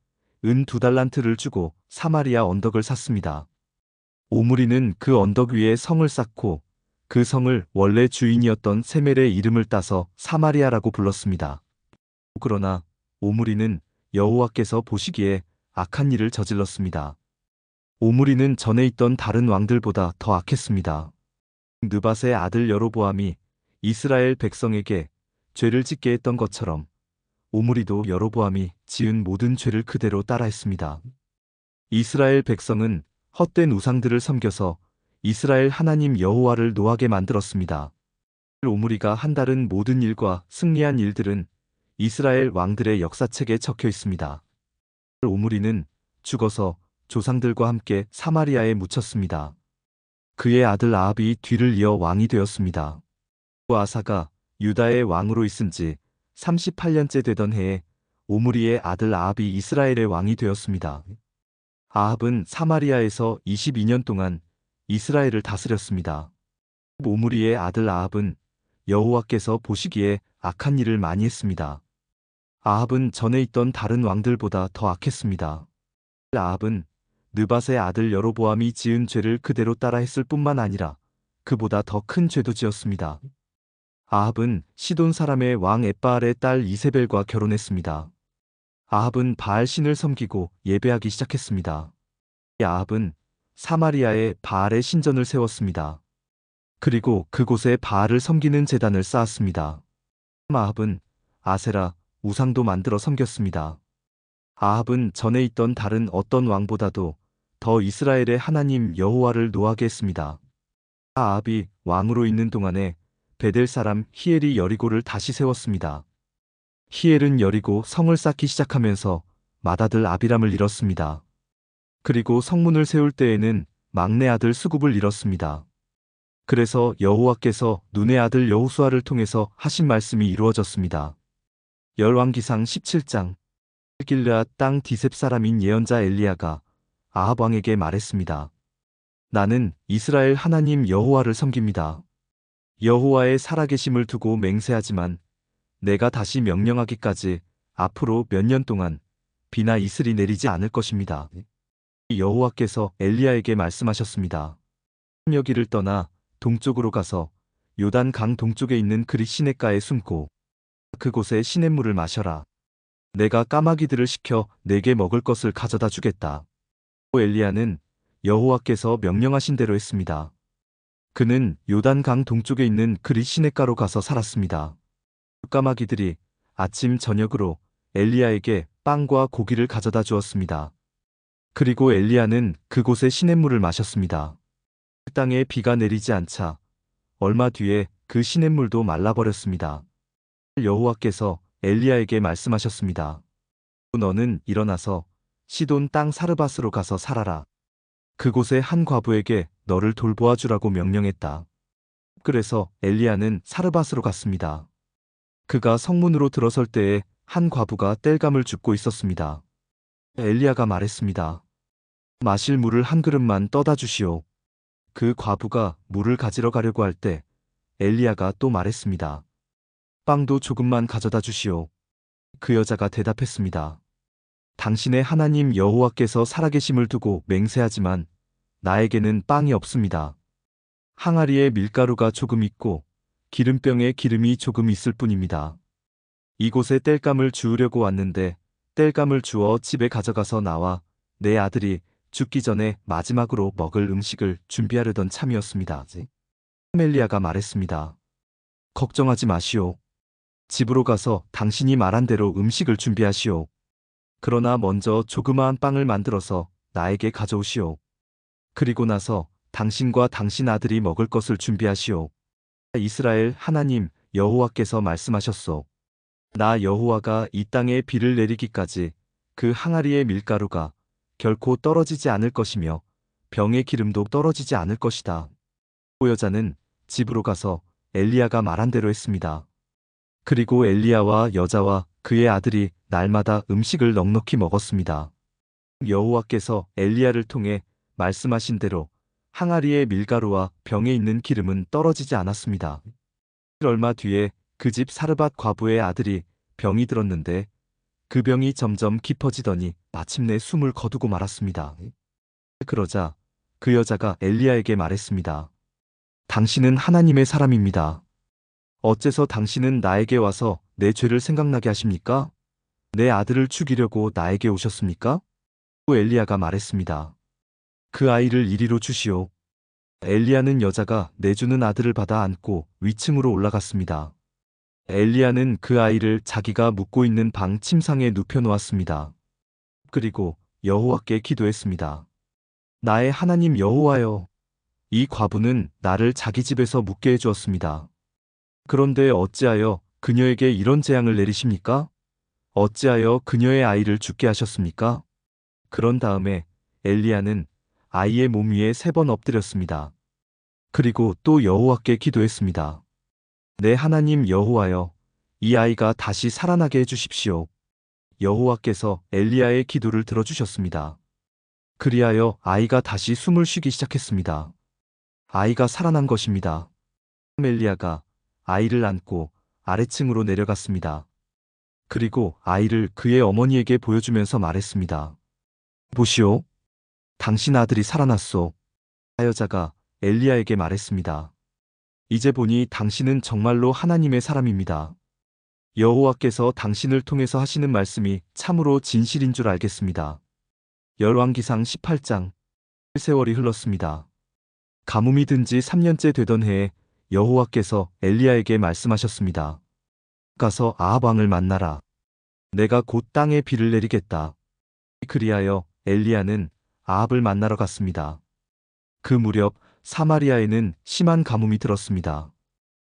은 2달란트를 주고 사마리아 언덕을 샀습니다. 오므리는 그 언덕 위에 성을 쌓고 그 성을 원래 주인이었던 세멜의 이름을 따서 사마리아라고 불렀습니다. 그러나 오므리는 여호와께서 보시기에 악한 일을 저질렀습니다. 오므리는 전에 있던 다른 왕들보다 더 악했습니다. 느밧의 아들 여로보암이 이스라엘 백성에게 죄를 짓게 했던 것처럼 오므리도 여로보암이 지은 모든 죄를 그대로 따라했습니다. 이스라엘 백성은 헛된 우상들을 섬겨서 이스라엘 하나님 여호와를 노하게 만들었습니다. 오므리가 한 다른 모든 일과 승리한 일들은 이스라엘 왕들의 역사책에 적혀 있습니다. 오므리는 죽어서 조상들과 함께 사마리아에 묻혔습니다. 그의 아들 아합이 뒤를 이어 왕이 되었습니다. 아사가 유다의 왕으로 있은 지 38년째 되던 해에 오므리의 아들 아합이 이스라엘의 왕이 되었습니다. 아합은 사마리아에서 22년 동안 이스라엘을 다스렸습니다. 오므리의 아들 아합은 여호와께서 보시기에 악한 일을 많이 했습니다. 아합은 전에 있던 다른 왕들보다 더 악했습니다. 아합은 느밧의 아들 여로보암이 지은 죄를 그대로 따라 했을 뿐만 아니라 그보다 더 큰 죄도 지었습니다. 아합은 시돈 사람의 왕 엣바알의 딸 이세벨과 결혼했습니다. 아합은 바알 신을 섬기고 예배하기 시작했습니다. 아합은 사마리아에 바알의 신전을 세웠습니다. 그리고 그곳에 바알을 섬기는 제단을 쌓았습니다. 아합은 아세라, 우상도 만들어 섬겼습니다. 아합은 전에 있던 다른 어떤 왕보다도 더 이스라엘의 하나님 여호와를 노하게 했습니다. 아합이 왕으로 있는 동안에 베델 사람 히엘이 여리고를 다시 세웠습니다. 히엘은 여리고 성을 쌓기 시작하면서 맏아들 아비람을 잃었습니다. 그리고 성문을 세울 때에는 막내 아들 수굽을 잃었습니다. 그래서 여호와께서 눈의 아들 여호수아를 통해서 하신 말씀이 이루어졌습니다. 열왕기상 17장. 길르앗 땅 디셉 사람인 예언자 엘리야가 아합 왕에게 말했습니다. 나는 이스라엘 하나님 여호와를 섬깁니다. 여호와의 살아계심을 두고 맹세하지만 내가 다시 명령하기까지 앞으로 몇 년 동안 비나 이슬이 내리지 않을 것입니다. 여호와께서 엘리야에게 말씀하셨습니다. 여기를 떠나 동쪽으로 가서 요단 강 동쪽에 있는 그릿 시냇가에 숨고 그곳에 시냇물을 마셔라. 내가 까마귀들을 시켜 내게 먹을 것을 가져다 주겠다. 엘리야는 여호와께서 명령하신 대로 했습니다. 그는 요단 강 동쪽에 있는 그릿 시냇가로 가서 살았습니다. 까마귀들이 아침 저녁으로 엘리야에게 빵과 고기를 가져다 주었습니다. 그리고 엘리야는 그곳의 시냇물을 마셨습니다. 땅에 비가 내리지 않자 얼마 뒤에 그 시냇물도 말라버렸습니다. 여호와께서 엘리야에게 말씀하셨습니다. 너는 일어나서 시돈 땅 사르밧으로 가서 살아라. 그곳의 한 과부에게 너를 돌보아 주라고 명령했다. 그래서 엘리야는 사르밧으로 갔습니다. 그가 성문으로 들어설 때에 한 과부가 땔감을 줍고 있었습니다. 엘리야가 말했습니다. 마실 물을 한 그릇만 떠다 주시오. 그 과부가 물을 가지러 가려고 할 때 엘리야가 또 말했습니다. 빵도 조금만 가져다 주시오. 그 여자가 대답했습니다. 당신의 하나님 여호와께서 살아계심을 두고 맹세하지만 나에게는 빵이 없습니다. 항아리에 밀가루가 조금 있고 기름병에 기름이 조금 있을 뿐입니다. 이곳에 땔감을 주우려고 왔는데 땔감을 주어 집에 가져가서 나와 내 아들이 죽기 전에 마지막으로 먹을 음식을 준비하려던 참이었습니다. 엘리야가 말했습니다. 걱정하지 마시오. 집으로 가서 당신이 말한 대로 음식을 준비하시오. 그러나 먼저 조그마한 빵을 만들어서 나에게 가져오시오. 그리고 나서 당신과 당신 아들이 먹을 것을 준비하시오. 이스라엘 하나님 여호와께서 말씀하셨소. 나 여호와가 이 땅에 비를 내리기까지 그 항아리의 밀가루가 결코 떨어지지 않을 것이며 병의 기름도 떨어지지 않을 것이다. 그 여자는 집으로 가서 엘리야가 말한 대로 했습니다. 그리고 엘리야와 여자와 그의 아들이 날마다 음식을 넉넉히 먹었습니다. 여호와께서 엘리야를 통해 말씀하신 대로 항아리의 밀가루와 병에 있는 기름은 떨어지지 않았습니다. 얼마 뒤에 그 집 사르밧 과부의 아들이 병이 들었는데 그 병이 점점 깊어지더니 마침내 숨을 거두고 말았습니다. 그러자 그 여자가 엘리야에게 말했습니다. 당신은 하나님의 사람입니다. 어째서 당신은 나에게 와서 내 죄를 생각나게 하십니까? 내 아들을 죽이려고 나에게 오셨습니까? 또 엘리야가 말했습니다. 그 아이를 이리로 주시오. 엘리야는 여자가 내주는 아들을 받아 안고 위층으로 올라갔습니다. 엘리야는 그 아이를 자기가 묵고 있는 방 침상에 눕혀 놓았습니다. 그리고 여호와께 기도했습니다. 나의 하나님 여호와여, 이 과부는 나를 자기 집에서 묵게 해주었습니다. 그런데 어찌하여 그녀에게 이런 재앙을 내리십니까? 어찌하여 그녀의 아이를 죽게 하셨습니까? 그런 다음에 엘리야는 아이의 몸 위에 3번 엎드렸습니다. 그리고 또 여호와께 기도했습니다. 내 하나님 여호와여, 이 아이가 다시 살아나게 해주십시오. 여호와께서 엘리야의 기도를 들어주셨습니다. 그리하여 아이가 다시 숨을 쉬기 시작했습니다. 아이가 살아난 것입니다. 엘리야가 아이를 안고 아래층으로 내려갔습니다. 그리고 아이를 그의 어머니에게 보여주면서 말했습니다. 보시오. 당신 아들이 살아났소. 여자가 엘리야에게 말했습니다. 이제 보니 당신은 정말로 하나님의 사람입니다. 여호와께서 당신을 통해서 하시는 말씀이 참으로 진실인 줄 알겠습니다. 열왕기상 18장. 세월이 흘렀습니다. 가뭄이 든 지 3년째 되던 해에 여호와께서 엘리야에게 말씀하셨습니다. 가서 아합 왕을 만나라. 내가 곧 땅에 비를 내리겠다. 그리하여 엘리야는 아합을 만나러 갔습니다. 그 무렵 사마리아에는 심한 가뭄이 들었습니다.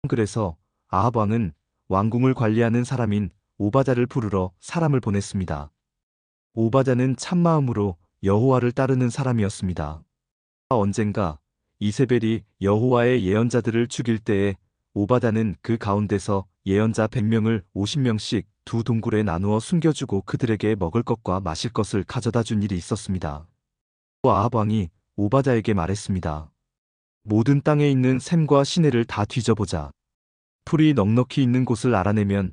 그래서 아합 왕은 왕궁을 관리하는 사람인 오바자를 부르러 사람을 보냈습니다. 오바자는 참마음으로 여호와를 따르는 사람이었습니다. 언젠가 이세벨이 여호와의 예언자들을 죽일 때에 오바다는 그 가운데서 예언자 100명을 50명씩 두 동굴에 나누어 숨겨주고 그들에게 먹을 것과 마실 것을 가져다 준 일이 있었습니다. 아합 왕이 오바자에게 말했습니다. 모든 땅에 있는 샘과 시내를 다 뒤져보자. 풀이 넉넉히 있는 곳을 알아내면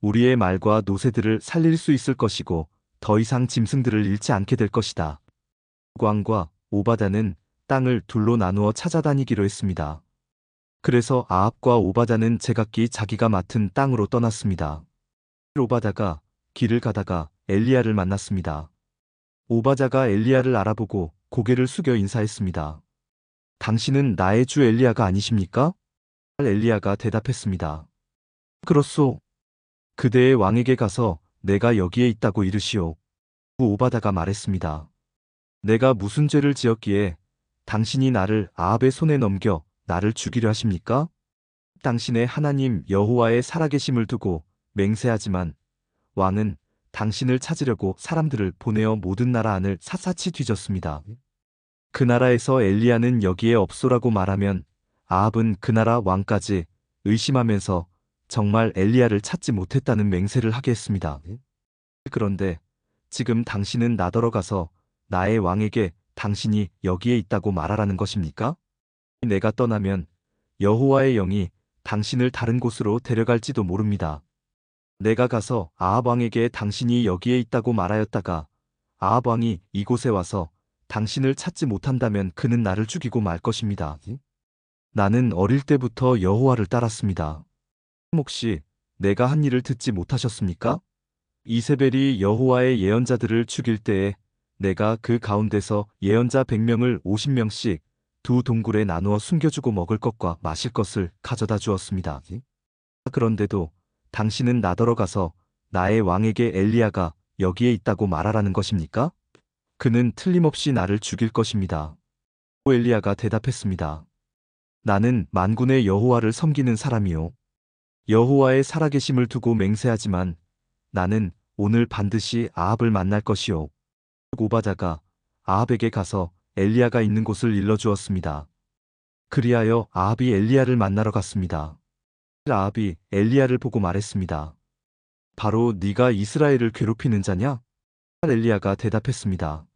우리의 말과 노새들을 살릴 수 있을 것이고 더 이상 짐승들을 잃지 않게 될 것이다. 왕과 오바다는 땅을 둘로 나누어 찾아다니기로 했습니다. 그래서 아합과 오바다는 제각기 자기가 맡은 땅으로 떠났습니다. 오바다가 길을 가다가 엘리야를 만났습니다. 오바자가 엘리야를 알아보고 고개를 숙여 인사했습니다. 당신은 나의 주 엘리야가 아니십니까? 엘리야가 대답했습니다. 그렇소. 그대의 왕에게 가서 내가 여기에 있다고 이르시오. 오바다가 말했습니다. 내가 무슨 죄를 지었기에 당신이 나를 아합의 손에 넘겨 나를 죽이려 하십니까? 당신의 하나님 여호와의 살아계심을 두고 맹세하지만 왕은 당신을 찾으려고 사람들을 보내어 모든 나라 안을 샅샅이 뒤졌습니다. 그 나라에서 엘리야는 여기에 없소라고 말하면 아합은 그 나라 왕까지 의심하면서 정말 엘리야를 찾지 못했다는 맹세를 하게 했습니다. 그런데 지금 당신은 나더러 가서 나의 왕에게 당신이 여기에 있다고 말하라는 것입니까? 내가 떠나면 여호와의 영이 당신을 다른 곳으로 데려갈지도 모릅니다. 내가 가서 아합 왕에게 당신이 여기에 있다고 말하였다가 아합 왕이 이곳에 와서 당신을 찾지 못한다면 그는 나를 죽이고 말 것입니다. 나는 어릴 때부터 여호와를 따랐습니다. 혹시 내가 한 일을 듣지 못하셨습니까? 이세벨이 여호와의 예언자들을 죽일 때에 내가 그 가운데서 예언자 100명을 50명씩 두 동굴에 나누어 숨겨주고 먹을 것과 마실 것을 가져다 주었습니다. 그런데도 당신은 나더러 가서 나의 왕에게 엘리야가 여기에 있다고 말하라는 것입니까? 그는 틀림없이 나를 죽일 것입니다. 엘리야가 대답했습니다. 나는 만군의 여호와를 섬기는 사람이요. 여호와의 살아계심을 두고 맹세하지만 나는 오늘 반드시 아합을 만날 것이요. 오바자가 아합에게 가서 엘리야가 있는 곳을 일러주었습니다. 그리하여 아합이 엘리야를 만나러 갔습니다. 아합이 엘리야를 보고 말했습니다. 바로 네가 이스라엘을 괴롭히는 자냐? 엘리야가 대답했습니다.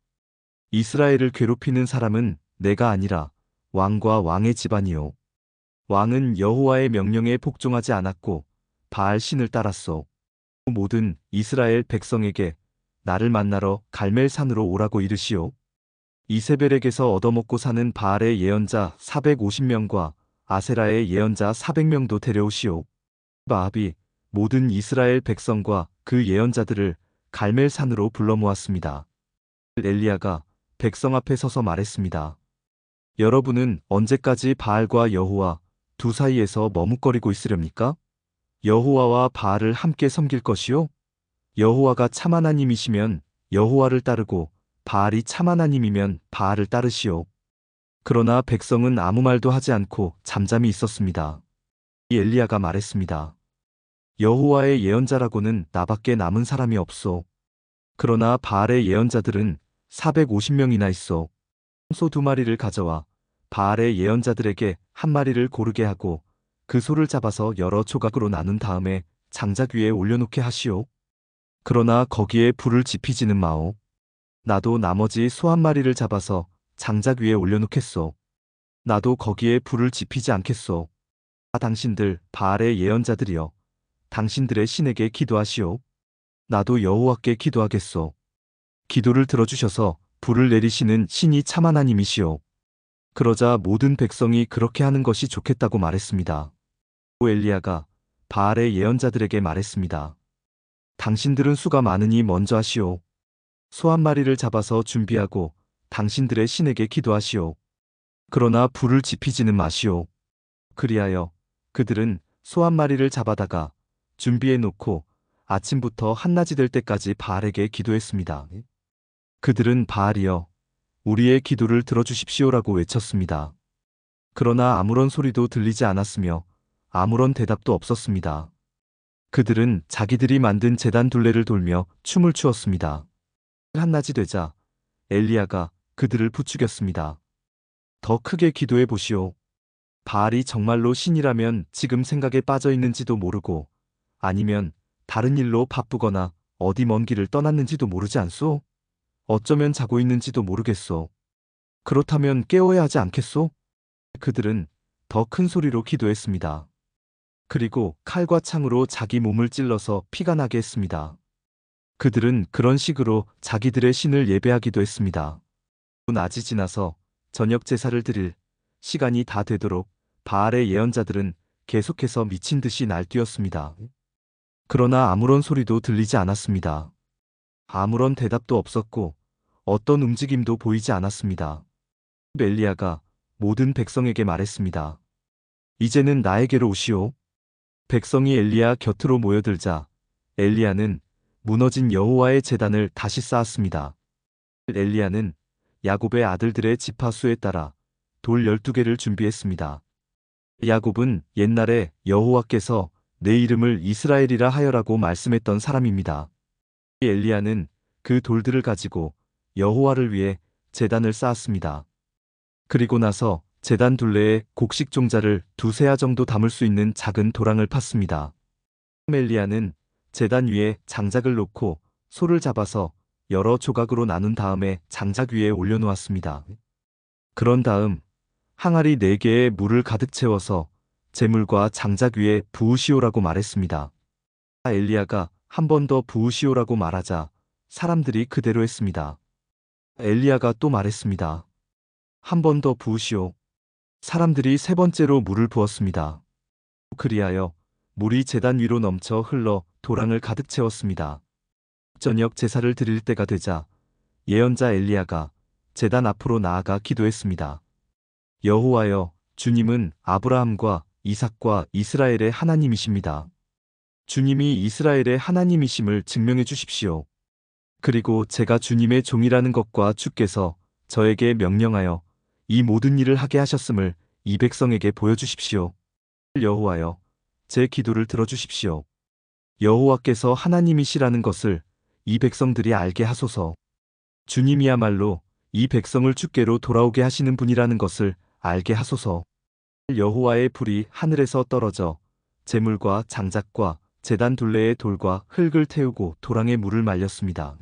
이스라엘을 괴롭히는 사람은 내가 아니라 왕과 왕의 집안이요. 왕은 여호와의 명령에 복종하지 않았고 바알 신을 따랐소. 모든 이스라엘 백성에게 나를 만나러 갈멜산으로 오라고 이르시오. 이세벨에게서 얻어먹고 사는 바알의 예언자 450명과 아세라의 예언자 400명도 데려오시오. 아합이 모든 이스라엘 백성과 그 예언자들을 갈멜산으로 불러 모았습니다. 엘리야가 백성 앞에 서서 말했습니다. 여러분은 언제까지 바알과 여호와 두 사이에서 머뭇거리고 있으렵니까? 여호와와 바알을 함께 섬길 것이요? 여호와가 참 하나님이시면 여호와를 따르고 바알이 참 하나님이면 바알을 따르시오. 그러나 백성은 아무 말도 하지 않고 잠잠히 있었습니다. 이 엘리야가 말했습니다. 여호와의 예언자라고는 나밖에 남은 사람이 없소. 그러나 바알의 예언자들은 450명이나 있어. 소 2마리를 가져와 바알의 예언자들에게 1마리를 고르게 하고 그 소를 잡아서 여러 조각으로 나눈 다음에 장작 위에 올려놓게 하시오. 그러나 거기에 불을 지피지는 마오. 나도 나머지 소 1마리를 잡아서 장작 위에 올려놓겠소. 나도 거기에 불을 지피지 않겠소. 당신들 바알의 예언자들이여, 당신들의 신에게 기도하시오. 나도 여호와께 기도하겠소. 기도를 들어주셔서 불을 내리시는 신이 참 하나님이시오. 그러자 모든 백성이 그렇게 하는 것이 좋겠다고 말했습니다. 엘리야가 바알의 예언자들에게 말했습니다. 당신들은 수가 많으니 먼저 하시오. 소 1마리를 잡아서 준비하고 당신들의 신에게 기도하시오. 그러나 불을 지피지는 마시오. 그리하여 그들은 소 1마리를 잡아다가 준비해 놓고 아침부터 한낮이 될 때까지 바알에게 기도했습니다. 그들은 바알이여, 우리의 기도를 들어주십시오라고 외쳤습니다. 그러나 아무런 소리도 들리지 않았으며 아무런 대답도 없었습니다. 그들은 자기들이 만든 제단 둘레를 돌며 춤을 추었습니다. 한낮이 되자 엘리야가 그들을 부추겼습니다. 더 크게 기도해 보시오. 바알이 정말로 신이라면 지금 생각에 빠져 있는지도 모르고 아니면 다른 일로 바쁘거나 어디 먼 길을 떠났는지도 모르지 않소? 어쩌면 자고 있는지도 모르겠소. 그렇다면 깨워야 하지 않겠소? 그들은 더 큰 소리로 기도했습니다. 그리고 칼과 창으로 자기 몸을 찔러서 피가 나게 했습니다. 그들은 그런 식으로 자기들의 신을 예배하기도 했습니다. 낮이 지나서 저녁 제사를 드릴 시간이 다 되도록 바알의 예언자들은 계속해서 미친 듯이 날뛰었습니다. 그러나 아무런 소리도 들리지 않았습니다. 아무런 대답도 없었고 어떤 움직임도 보이지 않았습니다. 엘리야가 모든 백성에게 말했습니다. 이제는 나에게로 오시오. 백성이 엘리야 곁으로 모여들자 엘리야는 무너진 여호와의 제단을 다시 쌓았습니다. 엘리야는 야곱의 아들들의 지파수에 따라 돌 12개를 준비했습니다. 야곱은 옛날에 여호와께서 내 이름을 이스라엘이라 하여라고 말씀했던 사람입니다. 엘리야는 그 돌들을 가지고 여호와를 위해 제단을 쌓았습니다. 그리고 나서 제단 둘레에 곡식 종자를 2세아 정도 담을 수 있는 작은 도랑을 팠습니다. 엘리야는 제단 위에 장작을 놓고 소를 잡아서 여러 조각으로 나눈 다음에 장작 위에 올려놓았습니다. 그런 다음 항아리 4개에 물을 가득 채워서 제물과 장작 위에 부으시오라고 말했습니다. 엘리야가 한 번 더 부으시오라고 말하자 사람들이 그대로 했습니다. 엘리야가 또 말했습니다. 한 번 더 부으시오. 사람들이 3번째로 물을 부었습니다. 그리하여 물이 제단 위로 넘쳐 흘러 도랑을 가득 채웠습니다. 저녁 제사를 드릴 때가 되자 예언자 엘리야가 제단 앞으로 나아가 기도했습니다. 여호와여, 주님은 아브라함과 이삭과 이스라엘의 하나님이십니다. 주님이 이스라엘의 하나님이심을 증명해 주십시오. 그리고 제가 주님의 종이라는 것과 주께서 저에게 명령하여 이 모든 일을 하게 하셨음을 이 백성에게 보여주십시오. 여호와여, 제 기도를 들어주십시오. 여호와께서 하나님이시라는 것을 이 백성들이 알게 하소서. 주님이야말로 이 백성을 주께로 돌아오게 하시는 분이라는 것을 알게 하소서. 여호와의 불이 하늘에서 떨어져 제물과 장작과 제단 둘레의 돌과 흙을 태우고 도랑에 물을 말렸습니다.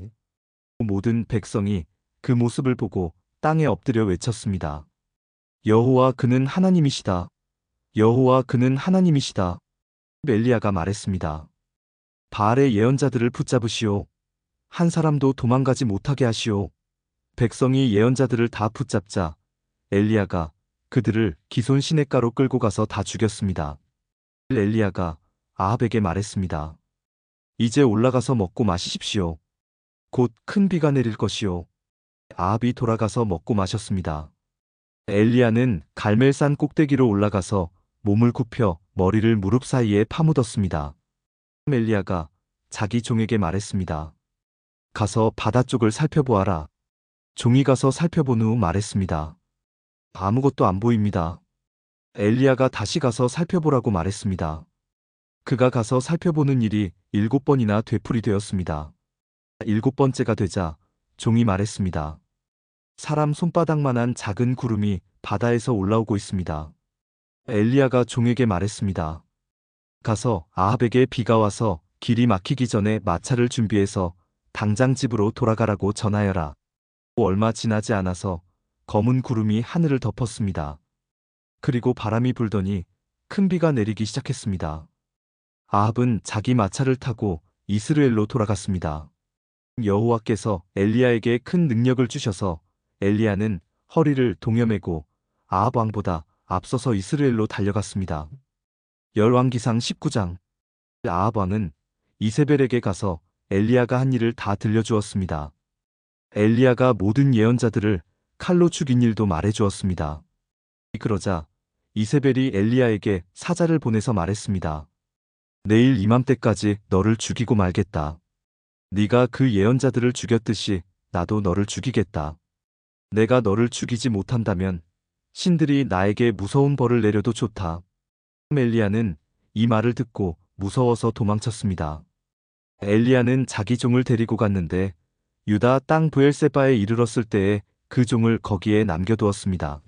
모든 백성이 그 모습을 보고 땅에 엎드려 외쳤습니다. 여호와 그는 하나님이시다. 여호와 그는 하나님이시다. 엘리야가 말했습니다. 바알의 예언자들을 붙잡으시오. 한 사람도 도망가지 못하게 하시오. 백성이 예언자들을 다 붙잡자 엘리야가 그들을 기손 시냇가로 끌고 가서 다 죽였습니다. 엘리야가 아합에게 말했습니다. 이제 올라가서 먹고 마시십시오. 곧 큰 비가 내릴 것이오. 아합이 돌아가서 먹고 마셨습니다. 엘리야는 갈멜산 꼭대기로 올라가서 몸을 굽혀 머리를 무릎 사이에 파묻었습니다. 엘리야가 자기 종에게 말했습니다. 가서 바다 쪽을 살펴보아라. 종이 가서 살펴본 후 말했습니다. 아무것도 안 보입니다. 엘리야가 다시 가서 살펴보라고 말했습니다. 그가 가서 살펴보는 일이 7번이나 되풀이되었습니다. 7번째가 되자 종이 말했습니다. 사람 손바닥만한 작은 구름이 바다에서 올라오고 있습니다. 엘리야가 종에게 말했습니다. 가서 아합에게 비가 와서 길이 막히기 전에 마차를 준비해서 당장 집으로 돌아가라고 전하여라. 얼마 지나지 않아서 검은 구름이 하늘을 덮었습니다. 그리고 바람이 불더니 큰 비가 내리기 시작했습니다. 아합은 자기 마차를 타고 이스라엘로 돌아갔습니다. 여호와께서 엘리야에게 큰 능력을 주셔서 엘리야는 허리를 동여매고 아합 왕보다 앞서서 이스라엘로 달려갔습니다. 열왕기상 19장. 아합 왕은 이세벨에게 가서 엘리야가 한 일을 다 들려주었습니다. 엘리야가 모든 예언자들을 칼로 죽인 일도 말해주었습니다. 그러자 이세벨이 엘리야에게 사자를 보내서 말했습니다. 내일 이맘때까지 너를 죽이고 말겠다. 네가 그 예언자들을 죽였듯이 나도 너를 죽이겠다. 내가 너를 죽이지 못한다면 신들이 나에게 무서운 벌을 내려도 좋다. 엘리야는 이 말을 듣고 무서워서 도망쳤습니다. 엘리야는 자기 종을 데리고 갔는데 유다 땅 브엘세바에 이르렀을 때에 그 종을 거기에 남겨두었습니다.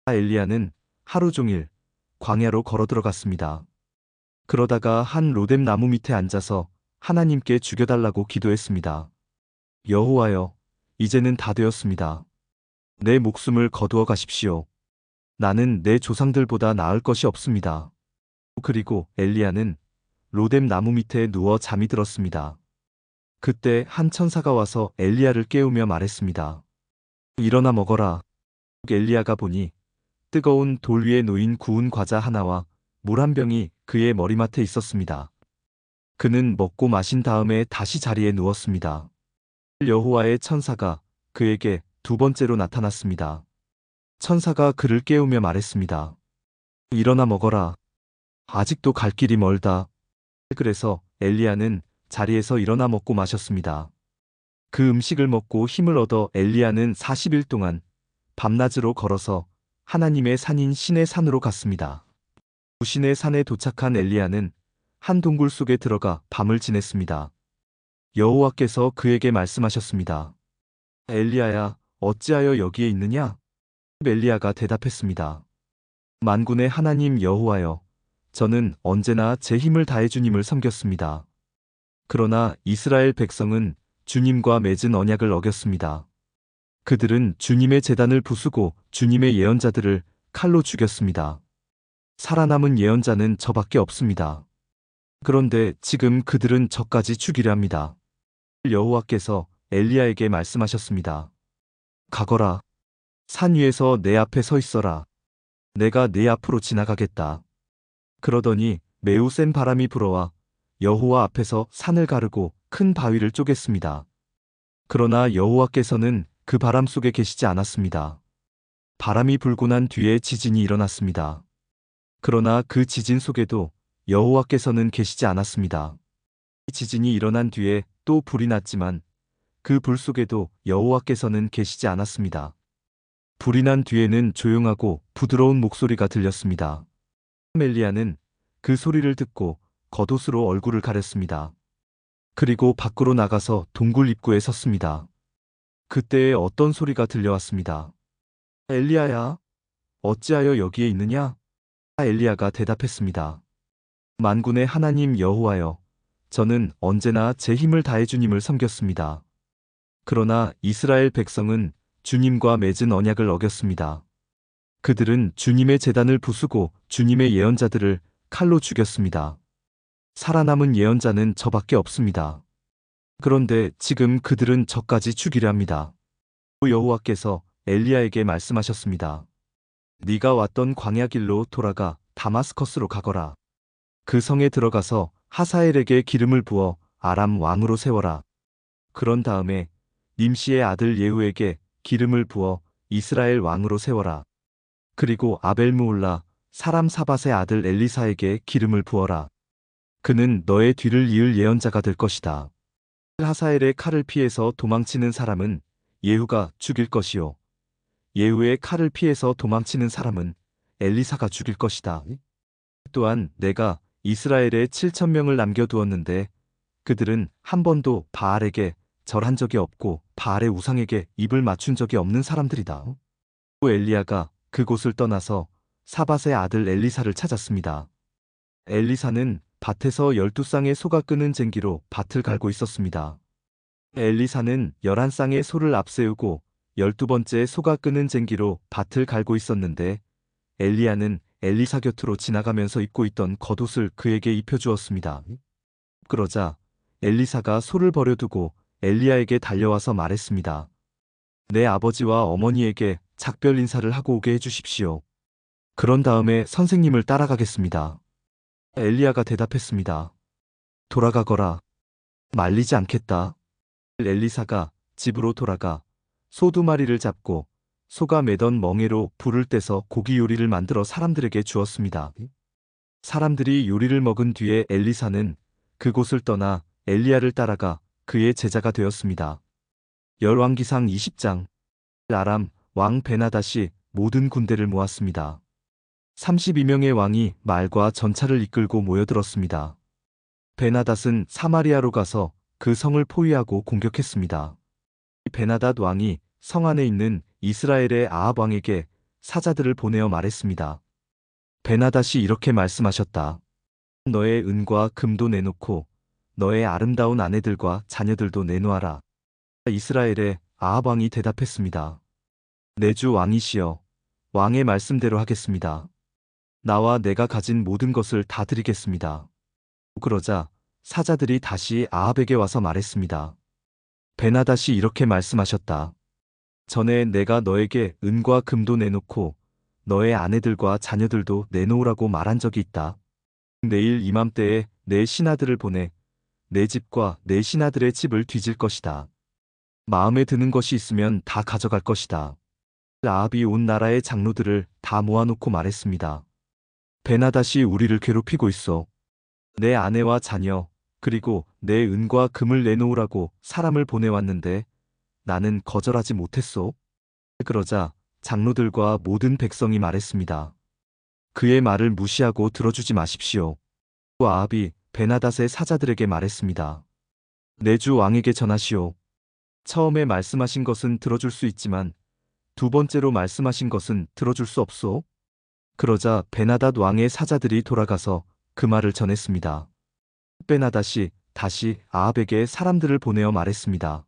엘리야는 하루 종일 광야로 걸어 들어갔습니다. 그러다가 한 로뎀 나무 밑에 앉아서 하나님께 죽여달라고 기도했습니다. 여호와여, 이제는 다 되었습니다. 내 목숨을 거두어 가십시오. 나는 내 조상들보다 나을 것이 없습니다. 그리고 엘리야는 로뎀 나무 밑에 누워 잠이 들었습니다. 그때 한 천사가 와서 엘리야를 깨우며 말했습니다. 일어나 먹어라. 엘리야가 보니 뜨거운 돌 위에 놓인 구운 과자 하나와 물 한 병이 그의 머리맡에 있었습니다. 그는 먹고 마신 다음에 다시 자리에 누웠습니다. 여호와의 천사가 그에게 2번째로 나타났습니다. 천사가 그를 깨우며 말했습니다. 일어나 먹어라. 아직도 갈 길이 멀다. 그래서 엘리야는 자리에서 일어나 먹고 마셨습니다. 그 음식을 먹고 힘을 얻어 엘리야는 40일 동안 밤낮으로 걸어서 하나님의 산인 신의 산으로 갔습니다. 신의 산에 도착한 엘리야는 한 동굴 속에 들어가 밤을 지냈습니다. 여호와께서 그에게 말씀하셨습니다. 엘리야야, 어찌하여 여기에 있느냐? 엘리야가 대답했습니다. 만군의 하나님 여호와여, 저는 언제나 제 힘을 다해 주님을 섬겼습니다. 그러나 이스라엘 백성은 주님과 맺은 언약을 어겼습니다. 그들은 주님의 제단을 부수고 주님의 예언자들을 칼로 죽였습니다. 살아남은 예언자는 저밖에 없습니다. 그런데 지금 그들은 저까지 죽이려 합니다. 여호와께서 엘리야에게 말씀하셨습니다. 가거라. 산 위에서 내 앞에 서 있어라. 내가 네 앞으로 지나가겠다. 그러더니 매우 센 바람이 불어와 여호와 앞에서 산을 가르고 큰 바위를 쪼갰습니다. 그러나 여호와께서는 그 바람 속에 계시지 않았습니다. 바람이 불고 난 뒤에 지진이 일어났습니다. 그러나 그 지진 속에도 여호와께서는 계시지 않았습니다. 이 지진이 일어난 뒤에 또 불이 났지만 그 불 속에도 여호와께서는 계시지 않았습니다. 불이 난 뒤에는 조용하고 부드러운 목소리가 들렸습니다. 엘리야는 그 소리를 듣고 겉옷으로 얼굴을 가렸습니다. 그리고 밖으로 나가서 동굴 입구에 섰습니다. 그때에 어떤 소리가 들려왔습니다. 엘리야야, 어찌하여 여기에 있느냐? 엘리야가 대답했습니다. 만군의 하나님 여호와여, 저는 언제나 제 힘을 다해 주님을 섬겼습니다. 그러나 이스라엘 백성은 주님과 맺은 언약을 어겼습니다. 그들은 주님의 제단을 부수고 주님의 예언자들을 칼로 죽였습니다. 살아남은 예언자는 저밖에 없습니다. 그런데 지금 그들은 저까지 죽이려 합니다. 여호와께서 엘리야에게 말씀하셨습니다. 네가 왔던 광야 길로 돌아가 다마스커스로 가거라. 그 성에 들어가서 하사엘에게 기름을 부어 아람 왕으로 세워라. 그런 다음에 님시의 아들 예후에게 기름을 부어 이스라엘 왕으로 세워라. 그리고 아벨무올라 사람 사밧의 아들 엘리사에게 기름을 부어라. 그는 너의 뒤를 이을 예언자가 될 것이다. 하사엘의 칼을 피해서 도망치는 사람은 예후가 죽일 것이요. 예후의 칼을 피해서 도망치는 사람은 엘리사가 죽일 것이다. 또한 내가 이스라엘에 7,000명을 남겨두었는데 그들은 한 번도 바알에게 절한 적이 없고 바알의 우상에게 입을 맞춘 적이 없는 사람들이다. 또 엘리야가 그곳을 떠나서 사밧의 아들 엘리사를 찾았습니다. 엘리사는 밭에서 12쌍의 소가 끄는 쟁기로 밭을 갈고 있었습니다. 엘리사는 11쌍의 소를 앞세우고 12번째 소가 끄는 쟁기로 밭을 갈고 있었는데 엘리야는 엘리사 곁으로 지나가면서 입고 있던 겉옷을 그에게 입혀주었습니다. 그러자 엘리사가 소를 버려두고 엘리야에게 달려와서 말했습니다. 내 아버지와 어머니에게 작별 인사를 하고 오게 해주십시오. 그런 다음에 선생님을 따라가겠습니다. 엘리야가 대답했습니다. 돌아가거라. 말리지 않겠다. 엘리사가 집으로 돌아가 소 2마리를 잡고 소가 매던 멍에로 불을 떼서 고기 요리를 만들어 사람들에게 주었습니다. 사람들이 요리를 먹은 뒤에 엘리사는 그곳을 떠나 엘리야를 따라가 그의 제자가 되었습니다. 열왕기상 20장. 아람 왕 베나닷이 모든 군대를 모았습니다. 32명의 왕이 말과 전차를 이끌고 모여들었습니다. 베나닷은 사마리아로 가서 그 성을 포위하고 공격했습니다. 베나닷 왕이 성 안에 있는 이스라엘의 아합 왕에게 사자들을 보내어 말했습니다. 베나닷이 이렇게 말씀하셨다. 너의 은과 금도 내놓고 너의 아름다운 아내들과 자녀들도 내놓아라. 이스라엘의 아합 왕이 대답했습니다. 내 주 왕이시여, 왕의 말씀대로 하겠습니다. 나와 내가 가진 모든 것을 다 드리겠습니다. 그러자 사자들이 다시 아합에게 와서 말했습니다. 베나닷이 이렇게 말씀하셨다. 전에 내가 너에게 은과 금도 내놓고 너의 아내들과 자녀들도 내놓으라고 말한 적이 있다. 내일 이맘때에 내 신하들을 보내 내 집과 내 신하들의 집을 뒤질 것이다. 마음에 드는 것이 있으면 다 가져갈 것이다. 아합이 온 나라의 장로들을 다 모아놓고 말했습니다. 베나닷이 우리를 괴롭히고 있어. 내 아내와 자녀 그리고 내 은과 금을 내놓으라고 사람을 보내왔는데 나는 거절하지 못했소. 그러자 장로들과 모든 백성이 말했습니다. 그의 말을 무시하고 들어주지 마십시오. 또 아합이 베나닷의 사자들에게 말했습니다. 내 주 왕에게 전하시오. 처음에 말씀하신 것은 들어줄 수 있지만 두 번째로 말씀하신 것은 들어줄 수 없소. 그러자 베나닷 왕의 사자들이 돌아가서 그 말을 전했습니다. 베나닷이 다시 아합에게 사람들을 보내어 말했습니다.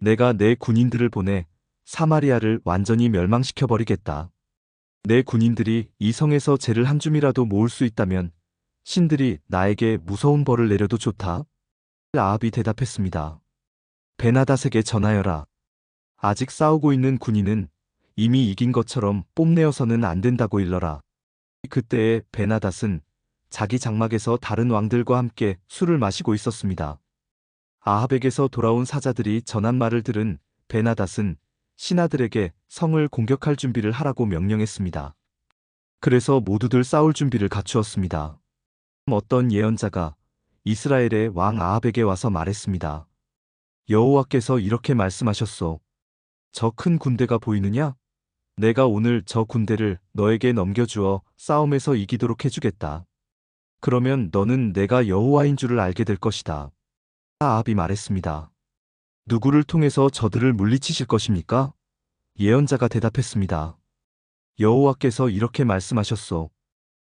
내가 내 군인들을 보내 사마리아를 완전히 멸망시켜버리겠다. 내 군인들이 이 성에서 재를 한 줌이라도 모을 수 있다면 신들이 나에게 무서운 벌을 내려도 좋다. 아합이 대답했습니다. 베나닷에게 전하여라. 아직 싸우고 있는 군인은 이미 이긴 것처럼 뽐내어서는 안 된다고 일러라. 그때에 베나닷은 자기 장막에서 다른 왕들과 함께 술을 마시고 있었습니다. 아합에게서 돌아온 사자들이 전한 말을 들은 베나닷은 신하들에게 성을 공격할 준비를 하라고 명령했습니다. 그래서 모두들 싸울 준비를 갖추었습니다. 어떤 예언자가 이스라엘의 왕 아합에게 와서 말했습니다. 여호와께서 이렇게 말씀하셨소. 저 큰 군대가 보이느냐? 내가 오늘 저 군대를 너에게 넘겨주어 싸움에서 이기도록 해주겠다. 그러면 너는 내가 여호와인 줄을 알게 될 것이다. 아합이 말했습니다. 누구를 통해서 저들을 물리치실 것입니까? 예언자가 대답했습니다. 여호와께서 이렇게 말씀하셨소.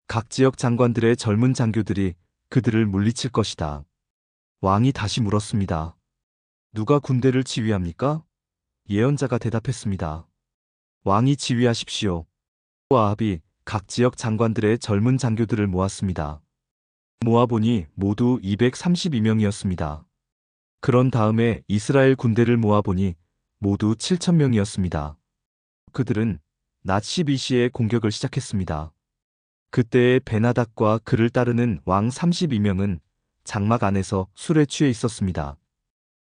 각 지역 장관들의 젊은 장교들이 그들을 물리칠 것이다. 왕이 다시 물었습니다. 누가 군대를 지휘합니까? 예언자가 대답했습니다. 왕이 지휘하십시오. 아합이 각 지역 장관들의 젊은 장교들을 모았습니다. 모아보니 모두 232명이었습니다. 그런 다음에 이스라엘 군대를 모아보니 모두 7,000명이었습니다. 그들은 낮 12시에 공격을 시작했습니다. 그때의 베나닥과 그를 따르는 왕 32명은 장막 안에서 술에 취해 있었습니다.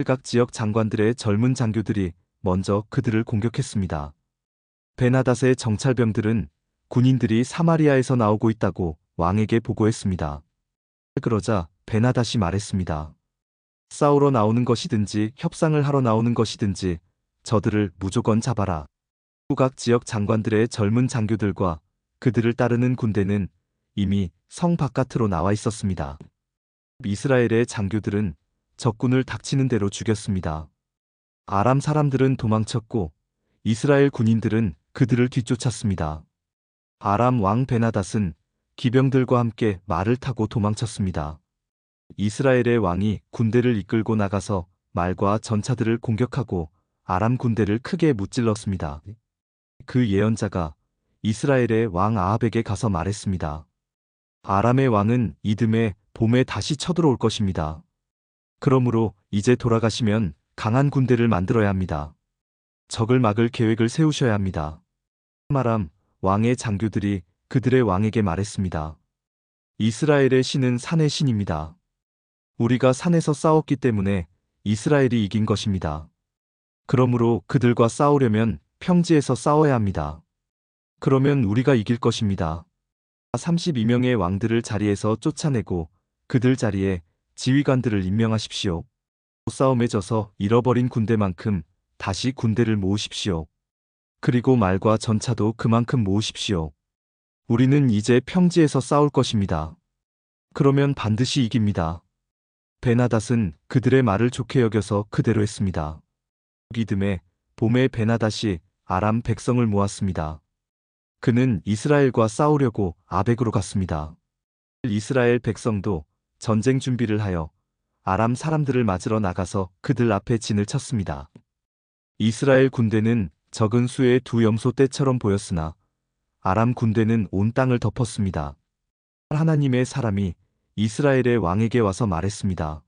각 지역 장관들의 젊은 장교들이 먼저 그들을 공격했습니다. 베나닷의 정찰병들은 군인들이 사마리아에서 나오고 있다고 왕에게 보고했습니다. 그러자 베나닷이 말했습니다. 싸우러 나오는 것이든지 협상을 하러 나오는 것이든지 저들을 무조건 잡아라. 각 지역 장관들의 젊은 장교들과 그들을 따르는 군대는 이미 성 바깥으로 나와 있었습니다. 이스라엘의 장교들은 적군을 닥치는 대로 죽였습니다. 아람 사람들은 도망쳤고 이스라엘 군인들은 그들을 뒤쫓았습니다. 아람 왕 베나닷은 기병들과 함께 말을 타고 도망쳤습니다. 이스라엘의 왕이 군대를 이끌고 나가서 말과 전차들을 공격하고 아람 군대를 크게 무찔렀습니다. 그 예언자가 이스라엘의 왕 아합에게 가서 말했습니다. 아람의 왕은 이듬해 봄에 다시 쳐들어올 것입니다. 그러므로 이제 돌아가시면 강한 군대를 만들어야 합니다. 적을 막을 계획을 세우셔야 합니다. 아람 왕의 장교들이 그들의 왕에게 말했습니다. 이스라엘의 신은 산의 신입니다. 우리가 산에서 싸웠기 때문에 이스라엘이 이긴 것입니다. 그러므로 그들과 싸우려면 평지에서 싸워야 합니다. 그러면 우리가 이길 것입니다. 32명의 왕들을 자리에서 쫓아내고 그들 자리에 지휘관들을 임명하십시오. 싸움에 져서 잃어버린 군대만큼 다시 군대를 모으십시오. 그리고 말과 전차도 그만큼 모으십시오. 우리는 이제 평지에서 싸울 것입니다. 그러면 반드시 이깁니다. 베나닷은 그들의 말을 좋게 여겨서 그대로 했습니다. 이듬해 봄에 베나닷이 아람 백성을 모았습니다. 그는 이스라엘과 싸우려고 아벡으로 갔습니다. 이스라엘 백성도 전쟁 준비를 하여 아람 사람들을 맞으러 나가서 그들 앞에 진을 쳤습니다. 이스라엘 군대는 적은 수의 두 염소 떼처럼 보였으나 아람 군대는 온 땅을 덮었습니다. 하나님의 사람이 이스라엘의 왕에게 와서 말했습니다.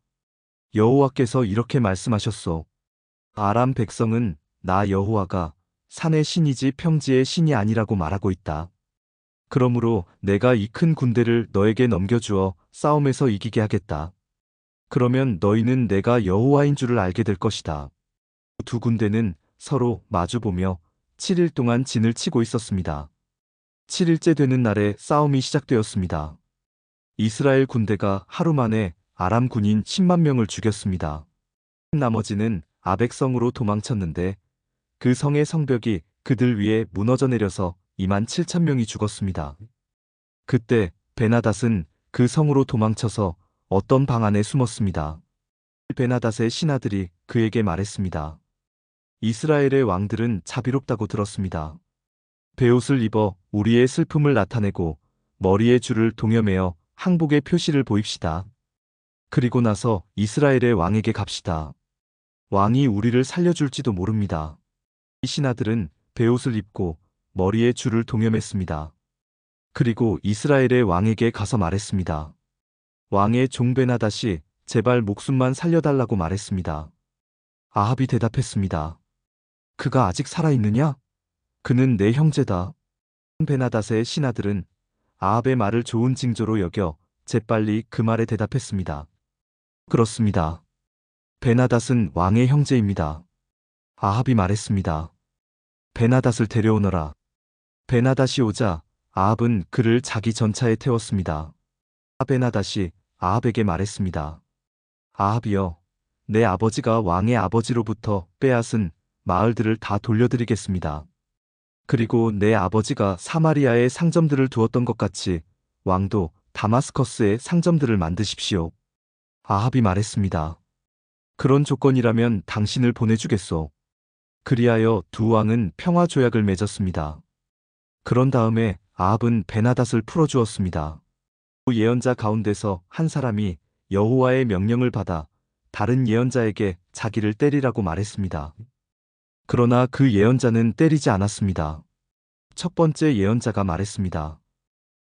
여호와께서 이렇게 말씀하셨소. 아람 백성은 나 여호와가 산의 신이지 평지의 신이 아니라고 말하고 있다. 그러므로 내가 이 큰 군대를 너에게 넘겨주어 싸움에서 이기게 하겠다. 그러면 너희는 내가 여호와인 줄을 알게 될 것이다. 두 군대는 서로 마주보며 7일 동안 진을 치고 있었습니다. 7일째 되는 날에 싸움이 시작되었습니다. 이스라엘 군대가 하루 만에 아람 군인 10만 명을 죽였습니다. 나머지는 아벡성으로 도망쳤는데 그 성의 성벽이 그들 위에 무너져 내려서 27,000명이 죽었습니다. 그때 베나닷은 그 성으로 도망쳐서 어떤 방 안에 숨었습니다. 베나닷의 신하들이 그에게 말했습니다. 이스라엘의 왕들은 자비롭다고 들었습니다. 베옷을 입어 우리의 슬픔을 나타내고 머리에 줄을 동여매어 항복의 표시를 보입시다. 그리고 나서 이스라엘의 왕에게 갑시다. 왕이 우리를 살려줄지도 모릅니다. 이 신하들은 베옷을 입고 머리에 줄을 동여맸습니다. 그리고 이스라엘의 왕에게 가서 말했습니다. 왕의 종 베나닷이 제발 목숨만 살려달라고 말했습니다. 아합이 대답했습니다. 그가 아직 살아있느냐? 그는 내 형제다. 베나닷의 신하들은 아합의 말을 좋은 징조로 여겨 재빨리 그 말에 대답했습니다. 그렇습니다. 베나닷은 왕의 형제입니다. 아합이 말했습니다. 베나닷을 데려오너라. 베나닷이 오자 아합은 그를 자기 전차에 태웠습니다. 베나닷이 아합에게 말했습니다. 아합이여, 내 아버지가 왕의 아버지로부터 빼앗은 마을들을 다 돌려드리겠습니다. 그리고 내 아버지가 사마리아에 상점들을 두었던 것 같이 왕도 다마스커스에 상점들을 만드십시오. 아합이 말했습니다. 그런 조건이라면 당신을 보내주겠소. 그리하여 두 왕은 평화 조약을 맺었습니다. 그런 다음에 아합은 베나닷을 풀어주었습니다. 그 예언자 가운데서 한 사람이 여호와의 명령을 받아 다른 예언자에게 자기를 때리라고 말했습니다. 그러나 그 예언자는 때리지 않았습니다. 첫 번째 예언자가 말했습니다.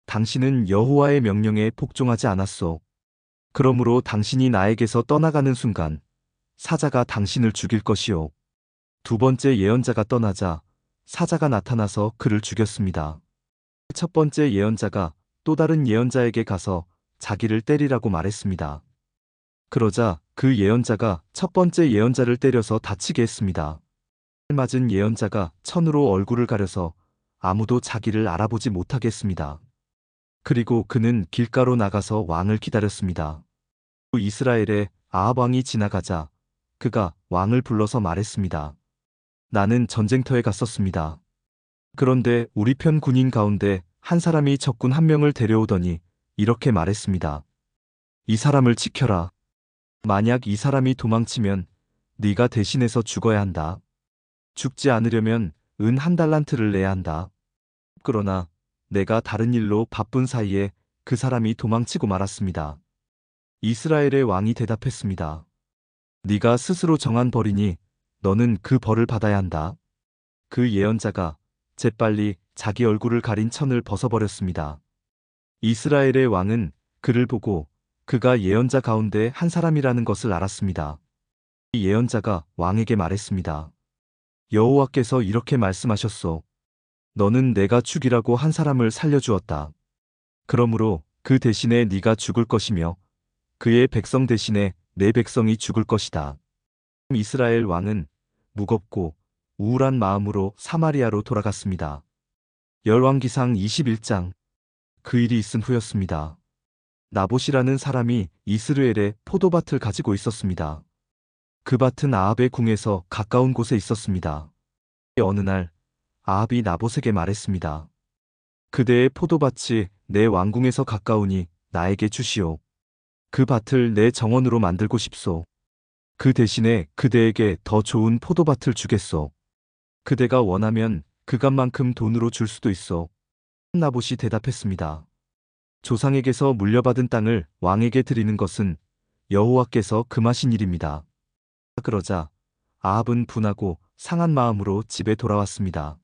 당신은 여호와의 명령에 복종하지 않았소. 그러므로 당신이 나에게서 떠나가는 순간 사자가 당신을 죽일 것이요. 두 번째 예언자가 떠나자 사자가 나타나서 그를 죽였습니다. 첫 번째 예언자가 또 다른 예언자에게 가서 자기를 때리라고 말했습니다. 그러자 그 예언자가 첫 번째 예언자를 때려서 다치게 했습니다. 맞은 예언자가 천으로 얼굴을 가려서 아무도 자기를 알아보지 못하게 했습니다. 그리고 그는 길가로 나가서 왕을 기다렸습니다. 이스라엘의 아합 왕이 지나가자 그가 왕을 불러서 말했습니다. 나는 전쟁터에 갔었습니다. 그런데 우리 편 군인 가운데 한 사람이 적군 한 명을 데려오더니 이렇게 말했습니다. 이 사람을 지켜라. 만약 이 사람이 도망치면 네가 대신해서 죽어야 한다. 죽지 않으려면 은 1달란트를 내야 한다. 그러나 내가 다른 일로 바쁜 사이에 그 사람이 도망치고 말았습니다. 이스라엘의 왕이 대답했습니다. 네가 스스로 정한 벌이니 너는 그 벌을 받아야 한다. 그 예언자가 재빨리 자기 얼굴을 가린 천을 벗어버렸습니다. 이스라엘의 왕은 그를 보고 그가 예언자 가운데 한 사람이라는 것을 알았습니다. 이 예언자가 왕에게 말했습니다. 여호와께서 이렇게 말씀하셨소. 너는 내가 죽이라고 한 사람을 살려주었다. 그러므로 그 대신에 네가 죽을 것이며 그의 백성 대신에 내 백성이 죽을 것이다. 이스라엘 왕은 무겁고 우울한 마음으로 사마리아로 돌아갔습니다. 열왕기상 21장. 그 일이 있은 후였습니다. 나봇이라는 사람이 이스르엘에 포도밭을 가지고 있었습니다. 그 밭은 아합의 궁에서 가까운 곳에 있었습니다. 어느 날 아합이 나봇에게 말했습니다. 그대의 포도밭이 내 왕궁에서 가까우니 나에게 주시오. 그 밭을 내 정원으로 만들고 싶소. 그 대신에 그대에게 더 좋은 포도밭을 주겠소. 그대가 원하면 그 값만큼 돈으로 줄 수도 있어. 나봇이 대답했습니다. 조상에게서 물려받은 땅을 왕에게 드리는 것은 여호와께서 금하신 일입니다. 그러자 아합은 분하고 상한 마음으로 집에 돌아왔습니다.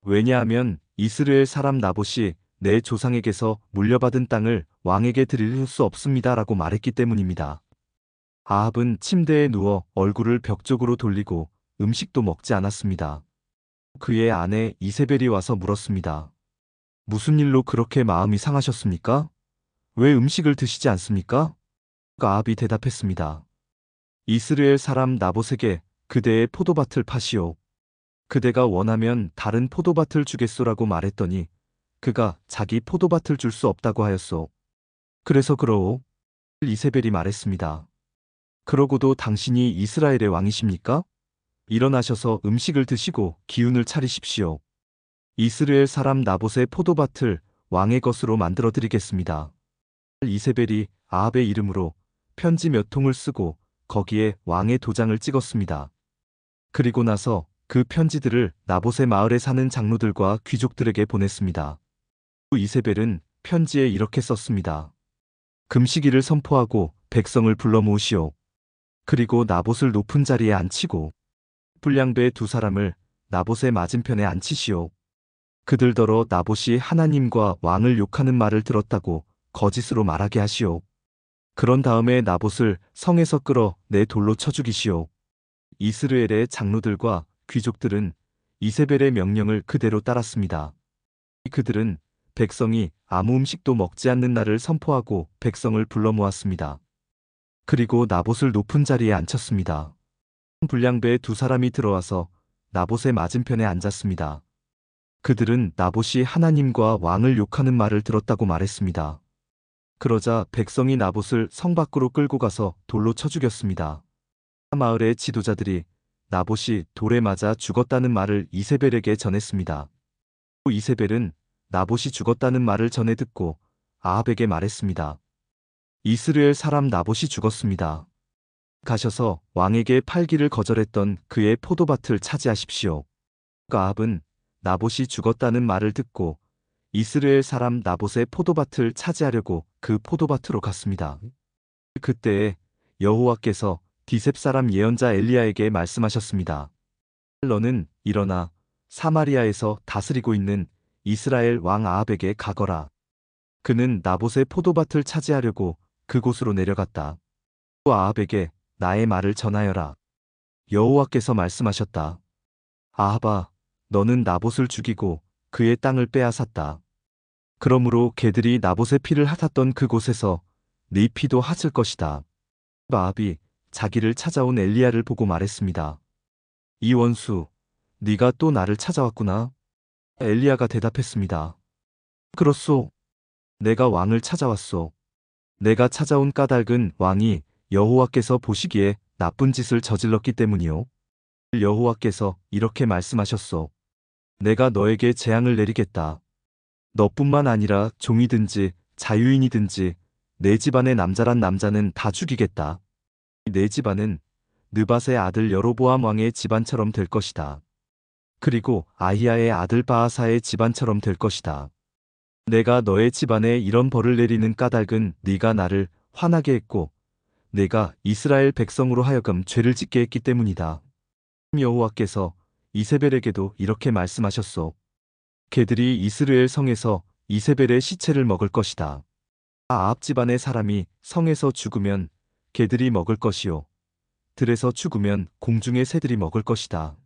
왜냐하면 이스라엘 사람 나봇이 내 조상에게서 물려받은 땅을 왕에게 드릴 수 없습니다라고 말했기 때문입니다. 아합은 침대에 누워 얼굴을 벽 쪽으로 돌리고 음식도 먹지 않았습니다. 그의 아내 이세벨이 와서 물었습니다. 무슨 일로 그렇게 마음이 상하셨습니까? 왜 음식을 드시지 않습니까? 아합이 대답했습니다. 이스라엘 사람 나봇에게 그대의 포도밭을 파시오. 그대가 원하면 다른 포도밭을 주겠소라고 말했더니 그가 자기 포도밭을 줄 수 없다고 하였소. 그래서 그러오. 이세벨이 말했습니다. 그러고도 당신이 이스라엘의 왕이십니까? 일어나셔서 음식을 드시고 기운을 차리십시오. 이스라엘 사람 나봇의 포도밭을 왕의 것으로 만들어 드리겠습니다. 이세벨이 아합의 이름으로 편지 몇 통을 쓰고 거기에 왕의 도장을 찍었습니다. 그리고 나서 그 편지들을 나봇의 마을에 사는 장로들과 귀족들에게 보냈습니다. 이세벨은 편지에 이렇게 썼습니다. 금식일을 선포하고 백성을 불러 모으시오. 그리고 나봇을 높은 자리에 앉히고 불량배 두 사람을 나봇의 맞은편에 앉히시오. 그들더러 나봇이 하나님과 왕을 욕하는 말을 들었다고 거짓으로 말하게 하시오. 그런 다음에 나봇을 성에서 끌어 내 돌로 쳐 죽이시오. 이스라엘의 장로들과 귀족들은 이세벨의 명령을 그대로 따랐습니다. 그들은 백성이 아무 음식도 먹지 않는 날을 선포하고 백성을 불러 모았습니다. 그리고 나봇을 높은 자리에 앉혔습니다. 불량배 두 사람이 들어와서 나봇의 맞은편에 앉았습니다. 그들은 나봇이 하나님과 왕을 욕하는 말을 들었다고 말했습니다. 그러자 백성이 나봇을 성 밖으로 끌고 가서 돌로 쳐 죽였습니다. 마을의 지도자들이 나봇이 돌에 맞아 죽었다는 말을 이세벨에게 전했습니다. 이세벨은 나봇이 죽었다는 말을 전해 듣고 아합에게 말했습니다. 이스라엘 사람 나봇이 죽었습니다. 가셔서 왕에게 팔기를 거절했던 그의 포도밭을 차지하십시오. 아합은 나봇이 죽었다는 말을 듣고 이스라엘 사람 나봇의 포도밭을 차지하려고 그 포도밭으로 갔습니다. 그때에 여호와께서 디셉 사람 예언자 엘리야에게 말씀하셨습니다. 너는 일어나 사마리아에서 다스리고 있는 이스라엘 왕 아합에게 가거라. 그는 나봇의 포도밭을 차지하려고 그곳으로 내려갔다. 또 아합에게 나의 말을 전하여라. 여호와께서 말씀하셨다. 아합아, 너는 나봇을 죽이고 그의 땅을 빼앗았다. 그러므로 개들이 나봇의 피를 핥았던 그곳에서 네 피도 핥을 것이다. 아합이 자기를 찾아온 엘리야를 보고 말했습니다. 이 원수, 네가 또 나를 찾아왔구나. 엘리야가 대답했습니다. 그렇소. 내가 왕을 찾아왔소. 내가 찾아온 까닭은 왕이 여호와께서 보시기에 나쁜 짓을 저질렀기 때문이요. 여호와께서 이렇게 말씀하셨소. 내가 너에게 재앙을 내리겠다. 너뿐만 아니라 종이든지 자유인이든지 내 집안의 남자란 남자는 다 죽이겠다. 내 집안은 느밧의 아들 여로보암 왕의 집안처럼 될 것이다. 그리고 아히야의 아들 바하사의 집안처럼 될 것이다. 내가 너의 집안에 이런 벌을 내리는 까닭은 네가 나를 화나게 했고 내가 이스라엘 백성으로 하여금 죄를 짓게 했기 때문이다. 여호와께서 이세벨에게도 이렇게 말씀하셨소. 개들이 이스라엘 성에서 이세벨의 시체를 먹을 것이다. 아합 집안의 사람이 성에서 죽으면 개들이 먹을 것이요. 들에서 죽으면 공중의 새들이 먹을 것이다.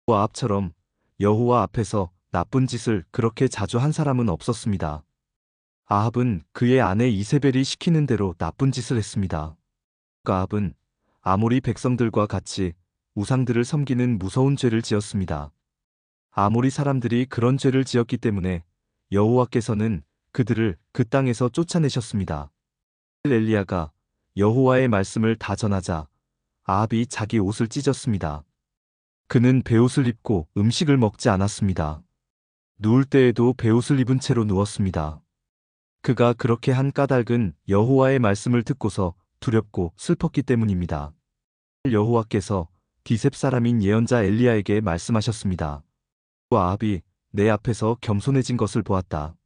아합처럼 여호와 앞에서 나쁜 짓을 그렇게 자주 한 사람은 없었습니다. 아합은 그의 아내 이세벨이 시키는 대로 나쁜 짓을 했습니다. 아합은 아모리 백성들과 같이 우상들을 섬기는 무서운 죄를 지었습니다. 아모리 사람들이 그런 죄를 지었기 때문에 여호와께서는 그들을 그 땅에서 쫓아내셨습니다. 엘리야가 여호와의 말씀을 다 전하자 아합이 자기 옷을 찢었습니다. 그는 베옷을 입고 음식을 먹지 않았습니다. 누울 때에도 베옷을 입은 채로 누웠습니다. 그가 그렇게 한 까닭은 여호와의 말씀을 듣고서 두렵고 슬펐기 때문입니다. 여호와께서 디셉 사람인 예언자 엘리야에게 말씀하셨습니다. 아합이 내 앞에서 겸손해진 것을 보았다.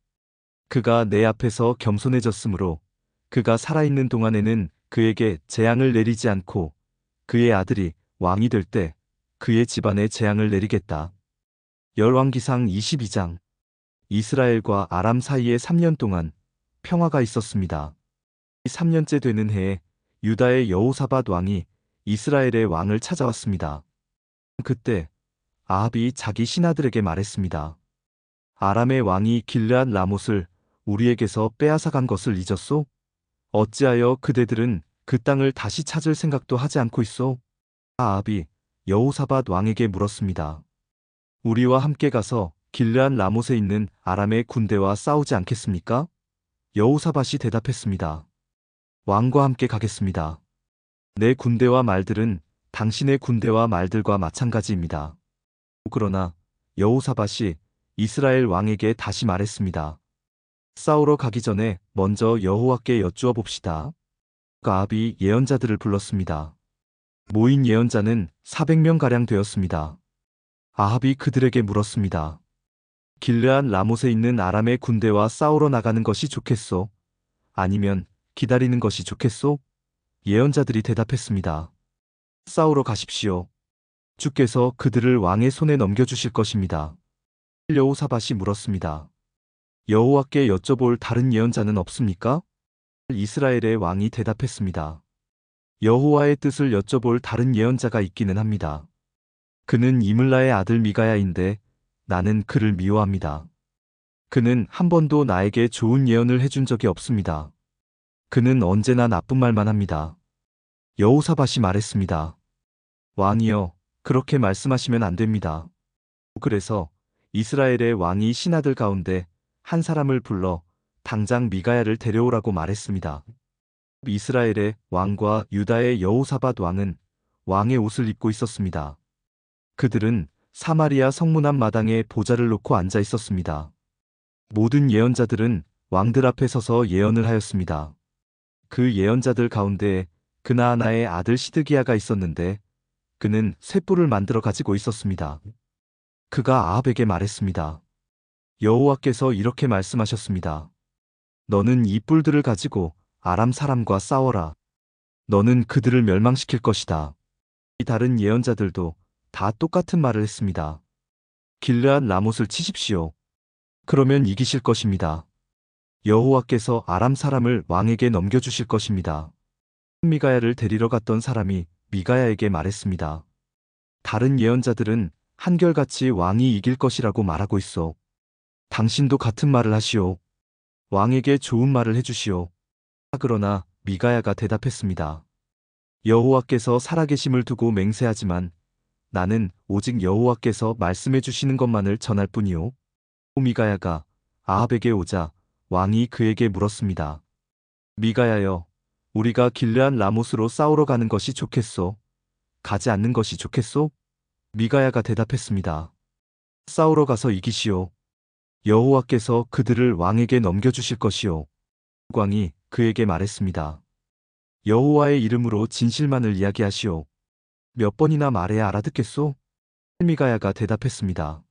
그가 내 앞에서 겸손해졌으므로 그가 살아있는 동안에는 그에게 재앙을 내리지 않고 그의 아들이 왕이 될 때 그의 집안에 재앙을 내리겠다. 열왕기상 22장. 이스라엘과 아람 사이에 3년 동안 평화가 있었습니다. 3년째 되는 해에 유다의 여호사밧 왕이 이스라엘의 왕을 찾아왔습니다. 그때 아합이 자기 신하들에게 말했습니다. 아람의 왕이 길르앗 라못을 우리에게서 빼앗아간 것을 잊었소? 어찌하여 그대들은 그 땅을 다시 찾을 생각도 하지 않고 있소? 아합이 여호사밧 왕에게 물었습니다. 우리와 함께 가서 길르앗 라못에 있는 아람의 군대와 싸우지 않겠습니까? 여호사밧이 대답했습니다. 왕과 함께 가겠습니다. 내 군대와 말들은 당신의 군대와 말들과 마찬가지입니다. 그러나 여호사밧이 이스라엘 왕에게 다시 말했습니다. 싸우러 가기 전에 먼저 여호와께 여쭈어 봅시다. 아합이 예언자들을 불렀습니다. 모인 예언자는 400명가량 되었습니다. 아합이 그들에게 물었습니다. 길르앗 라못에 있는 아람의 군대와 싸우러 나가는 것이 좋겠소? 아니면 기다리는 것이 좋겠소? 예언자들이 대답했습니다. 싸우러 가십시오. 주께서 그들을 왕의 손에 넘겨주실 것입니다. 여호사밧이 물었습니다. 여호와께 여쭤볼 다른 예언자는 없습니까? 이스라엘의 왕이 대답했습니다. 여호와의 뜻을 여쭤볼 다른 예언자가 있기는 합니다. 그는 이물라의 아들 미가야인데 나는 그를 미워합니다. 그는 한 번도 나에게 좋은 예언을 해준 적이 없습니다. 그는 언제나 나쁜 말만 합니다. 여호사밧이 말했습니다. 왕이여, 그렇게 말씀하시면 안 됩니다. 그래서 이스라엘의 왕이 신하들 가운데 한 사람을 불러 당장 미가야를 데려오라고 말했습니다. 이스라엘의 왕과 유다의 여호사밧 왕은 왕의 옷을 입고 있었습니다. 그들은 사마리아 성문 앞 마당에 보좌를 놓고 앉아 있었습니다. 모든 예언자들은 왕들 앞에 서서 예언을 하였습니다. 그 예언자들 가운데 그나아나의 아들 시드기야가 있었는데 그는 쇳불을 만들어 가지고 있었습니다. 그가 아합에게 말했습니다. 여호와께서 이렇게 말씀하셨습니다. 너는 이 뿔들을 가지고 아람 사람과 싸워라. 너는 그들을 멸망시킬 것이다. 이 다른 예언자들도 다 똑같은 말을 했습니다. 길르앗 라못을 치십시오. 그러면 이기실 것입니다. 여호와께서 아람 사람을 왕에게 넘겨주실 것입니다. 미가야를 데리러 갔던 사람이 미가야에게 말했습니다. 다른 예언자들은 한결같이 왕이 이길 것이라고 말하고 있어. 당신도 같은 말을 하시오. 왕에게 좋은 말을 해주시오. 그러나 미가야가 대답했습니다. 여호와께서 살아계심을 두고 맹세하지만 나는 오직 여호와께서 말씀해 주시는 것만을 전할 뿐이오. 미가야가 아합에게 오자 왕이 그에게 물었습니다. 미가야여, 우리가 길르앗 라못으로 싸우러 가는 것이 좋겠소? 가지 않는 것이 좋겠소? 미가야가 대답했습니다. 싸우러 가서 이기시오. 여호와께서 그들을 왕에게 넘겨주실 것이오. 왕이 그에게 말했습니다. 여호와의 이름으로 진실만을 이야기하시오. 몇 번이나 말해야 알아듣겠소? 미가야가 대답했습니다.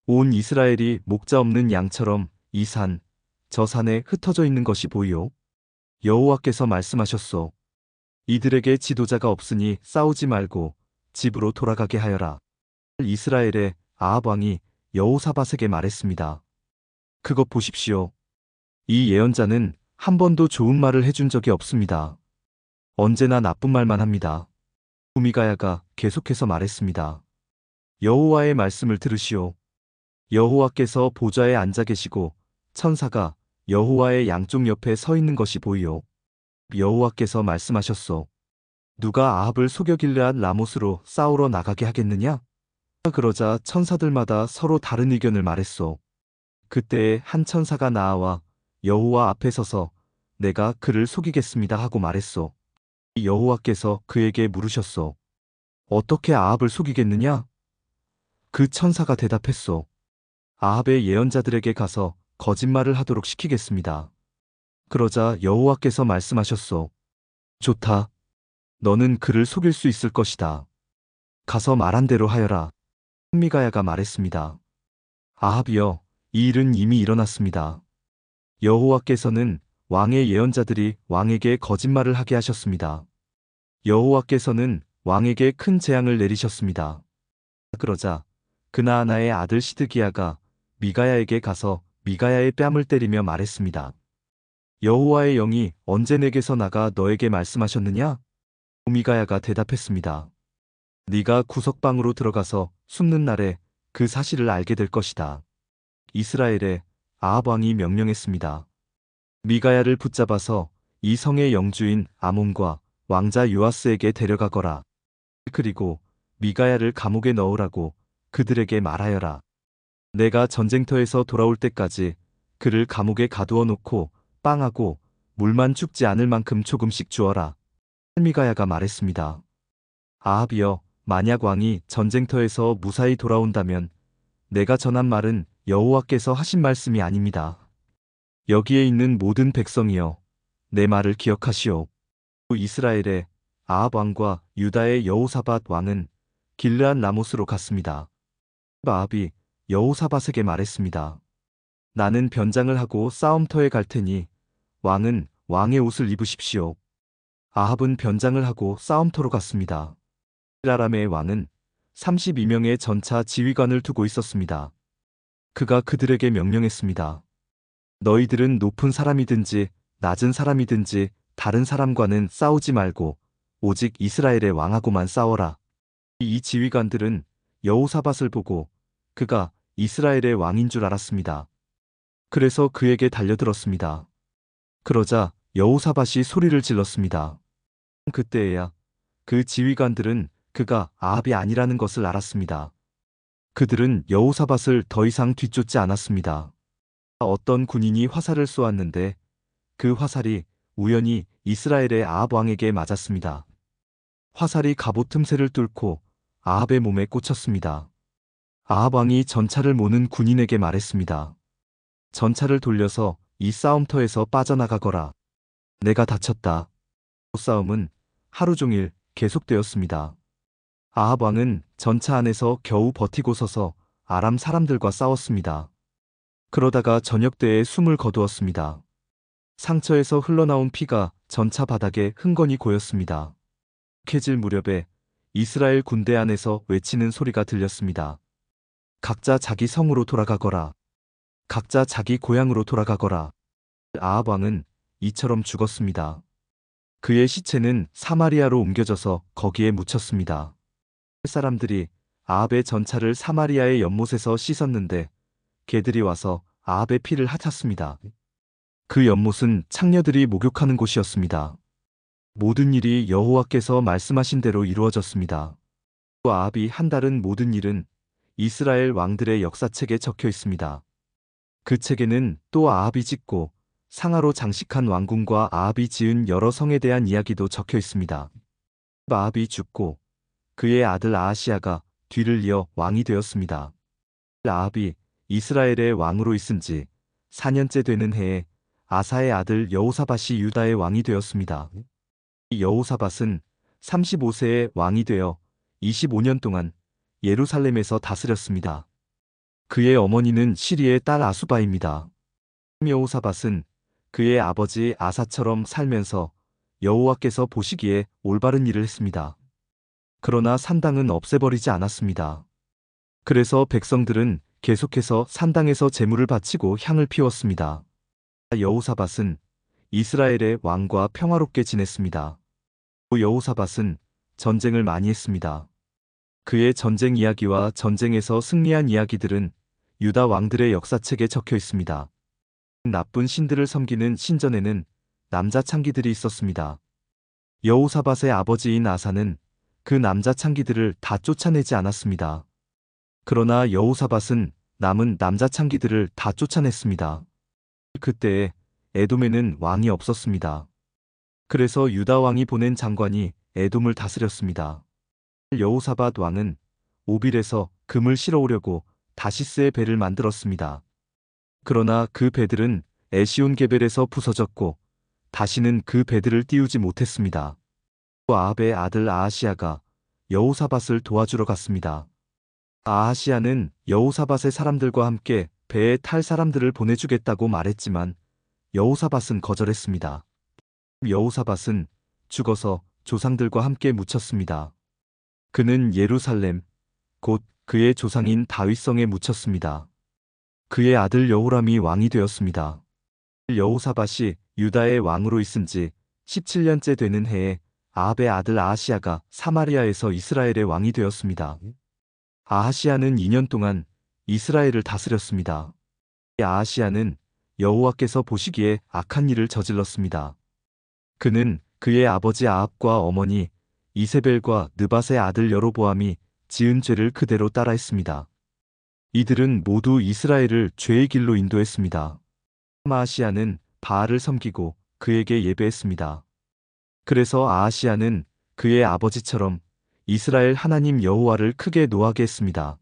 온 이스라엘이 목자 없는 양처럼 이 산, 저 산에 흩어져 있는 것이 보이오. 여호와께서 말씀하셨소. 이들에게 지도자가 없으니 싸우지 말고 집으로 돌아가게 하여라. 이스라엘의 아합 왕이 여호사밧에게 말했습니다. 그것 보십시오. 이 예언자는 한 번도 좋은 말을 해준 적이 없습니다. 언제나 나쁜 말만 합니다. 미가야가 계속해서 말했습니다. 여호와의 말씀을 들으시오. 여호와께서 보좌에 앉아 계시고 천사가 여호와의 양쪽 옆에 서 있는 것이 보이오. 여호와께서 말씀하셨소. 누가 아합을 속여 길르앗 라못으로 싸우러 나가게 하겠느냐? 그러자 천사들마다 서로 다른 의견을 말했소. 그때에 한 천사가 나와 여호와 앞에 서서 내가 그를 속이겠습니다 하고 말했소. 여호와께서 그에게 물으셨소. 어떻게 아합을 속이겠느냐? 그 천사가 대답했소. 아합의 예언자들에게 가서 거짓말을 하도록 시키겠습니다. 그러자 여호와께서 말씀하셨소. 좋다. 너는 그를 속일 수 있을 것이다. 가서 말한 대로 하여라. 미가야가 말했습니다. 아합이여, 이 일은 이미 일어났습니다. 여호와께서는 왕의 예언자들이 왕에게 거짓말을 하게 하셨습니다. 여호와께서는 왕에게 큰 재앙을 내리셨습니다. 그러자 그나아나의 아들 시드기야가 미가야에게 가서 미가야의 뺨을 때리며 말했습니다. 여호와의 영이 언제 내게서 나가 너에게 말씀하셨느냐? 미가야가 대답했습니다. 네가 구석방으로 들어가서 숨는 날에 그 사실을 알게 될 것이다. 이스라엘의 아합 왕이 명령했습니다. 미가야를 붙잡아서 이 성의 영주인 아몬과 왕자 요아스에게 데려가거라. 그리고 미가야를 감옥에 넣으라고 그들에게 말하여라. 내가 전쟁터에서 돌아올 때까지 그를 감옥에 가두어 놓고 빵하고 물만 죽지 않을 만큼 조금씩 주어라. 미가야가 말했습니다. 아합이여, 만약 왕이 전쟁터에서 무사히 돌아온다면 내가 전한 말은 여호와께서 하신 말씀이 아닙니다. 여기에 있는 모든 백성이여, 내 말을 기억하시오. 이스라엘의 아합 왕과 유다의 여호사밧 왕은 길르앗 라못으로 갔습니다. 아합이 여호사밧에게 말했습니다. 나는 변장을 하고 싸움터에 갈 테니 왕은 왕의 옷을 입으십시오. 아합은 변장을 하고 싸움터로 갔습니다. 아람의 왕은 32명의 전차 지휘관을 두고 있었습니다. 그가 그들에게 명령했습니다. 너희들은 높은 사람이든지 낮은 사람이든지 다른 사람과는 싸우지 말고 오직 이스라엘의 왕하고만 싸워라. 이 지휘관들은 여호사밧을 보고 그가 이스라엘의 왕인 줄 알았습니다. 그래서 그에게 달려들었습니다. 그러자 여호사밧이 소리를 질렀습니다. 그때에야 그 지휘관들은 그가 아합이 아니라는 것을 알았습니다. 그들은 여호사밧을 더 이상 뒤쫓지 않았습니다. 어떤 군인이 화살을 쏘았는데 그 화살이 우연히 이스라엘의 아합 왕에게 맞았습니다. 화살이 갑옷 틈새를 뚫고 아합의 몸에 꽂혔습니다. 아합 왕이 전차를 모는 군인에게 말했습니다. 전차를 돌려서 이 싸움터에서 빠져나가거라. 내가 다쳤다. 싸움은 하루 종일 계속되었습니다. 아합 왕은 전차 안에서 겨우 버티고 서서 아람 사람들과 싸웠습니다. 그러다가 저녁 때에 숨을 거두었습니다. 상처에서 흘러나온 피가 전차 바닥에 흥건히 고였습니다. 해질 무렵에 이스라엘 군대 안에서 외치는 소리가 들렸습니다. 각자 자기 성으로 돌아가거라. 각자 자기 고향으로 돌아가거라. 아합 왕은 이처럼 죽었습니다. 그의 시체는 사마리아로 옮겨져서 거기에 묻혔습니다. 사람들이 아합의 전차를 사마리아의 연못에서 씻었는데 개들이 와서 아합의 피를 핥았습니다. 그 연못은 창녀들이 목욕하는 곳이었습니다. 모든 일이 여호와께서 말씀하신 대로 이루어졌습니다. 또 아합이 한달은 모든 일은 이스라엘 왕들의 역사책에 적혀 있습니다. 그 책에는 또 아합이 짓고 상아로 장식한 왕궁과 아합이 지은 여러 성에 대한 이야기도 적혀 있습니다. 아합이 죽고 그의 아들 아하시야가 뒤를 이어 왕이 되었습니다. 아합이 이스라엘의 왕으로 있은 지 4년째 되는 해에 아사의 아들 여호사밧이 유다의 왕이 되었습니다. 여호사밧은 35세에 왕이 되어 25년 동안 예루살렘에서 다스렸습니다. 그의 어머니는 시리의 딸 아수바입니다. 여호사밧은 그의 아버지 아사처럼 살면서 여호와께서 보시기에 올바른 일을 했습니다. 그러나 산당은 없애버리지 않았습니다. 그래서 백성들은 계속해서 산당에서 제물을 바치고 향을 피웠습니다. 여호사밧은 이스라엘의 왕과 평화롭게 지냈습니다. 여호사밧은 전쟁을 많이 했습니다. 그의 전쟁 이야기와 전쟁에서 승리한 이야기들은 유다 왕들의 역사책에 적혀 있습니다. 나쁜 신들을 섬기는 신전에는 남자 창기들이 있었습니다. 여호사밧의 아버지인 아사는 그 남자 창기들을 다 쫓아내지 않았습니다. 그러나 여호사밧은 남은 남자 창기들을 다 쫓아냈습니다. 그때에 에돔에는 왕이 없었습니다. 그래서 유다 왕이 보낸 장관이 에돔을 다스렸습니다. 여호사밧 왕은 오빌에서 금을 실어오려고 다시스의 배를 만들었습니다. 그러나 그 배들은 에시온게벨에서 부서졌고 다시는 그 배들을 띄우지 못했습니다. 아합의 아들 아하시야가 여호사밧을 도와주러 갔습니다. 아하시야는 여호사밧의 사람들과 함께 배에 탈 사람들을 보내주겠다고 말했지만 여호사밧은 거절했습니다. 여호사밧은 죽어서 조상들과 함께 묻혔습니다. 그는 예루살렘, 곧 그의 조상인 다윗성에 묻혔습니다. 그의 아들 여호람이 왕이 되었습니다. 여호사밧이 유다의 왕으로 있은 지 17년째 되는 해에 아합의 아들 아하시야가 사마리아에서 이스라엘의 왕이 되었습니다. 아하시야는 2년 동안 이스라엘을 다스렸습니다. 아하시야는 여호와께서 보시기에 악한 일을 저질렀습니다. 그는 그의 아버지 아합과 어머니 이세벨과 느밧의 아들 여로보암이 지은 죄를 그대로 따라했습니다. 이들은 모두 이스라엘을 죄의 길로 인도했습니다. 아하시야는 바알을 섬기고 그에게 예배했습니다. 그래서 아하시야는 그의 아버지처럼 이스라엘 하나님 여호와를 크게 노하게 했습니다.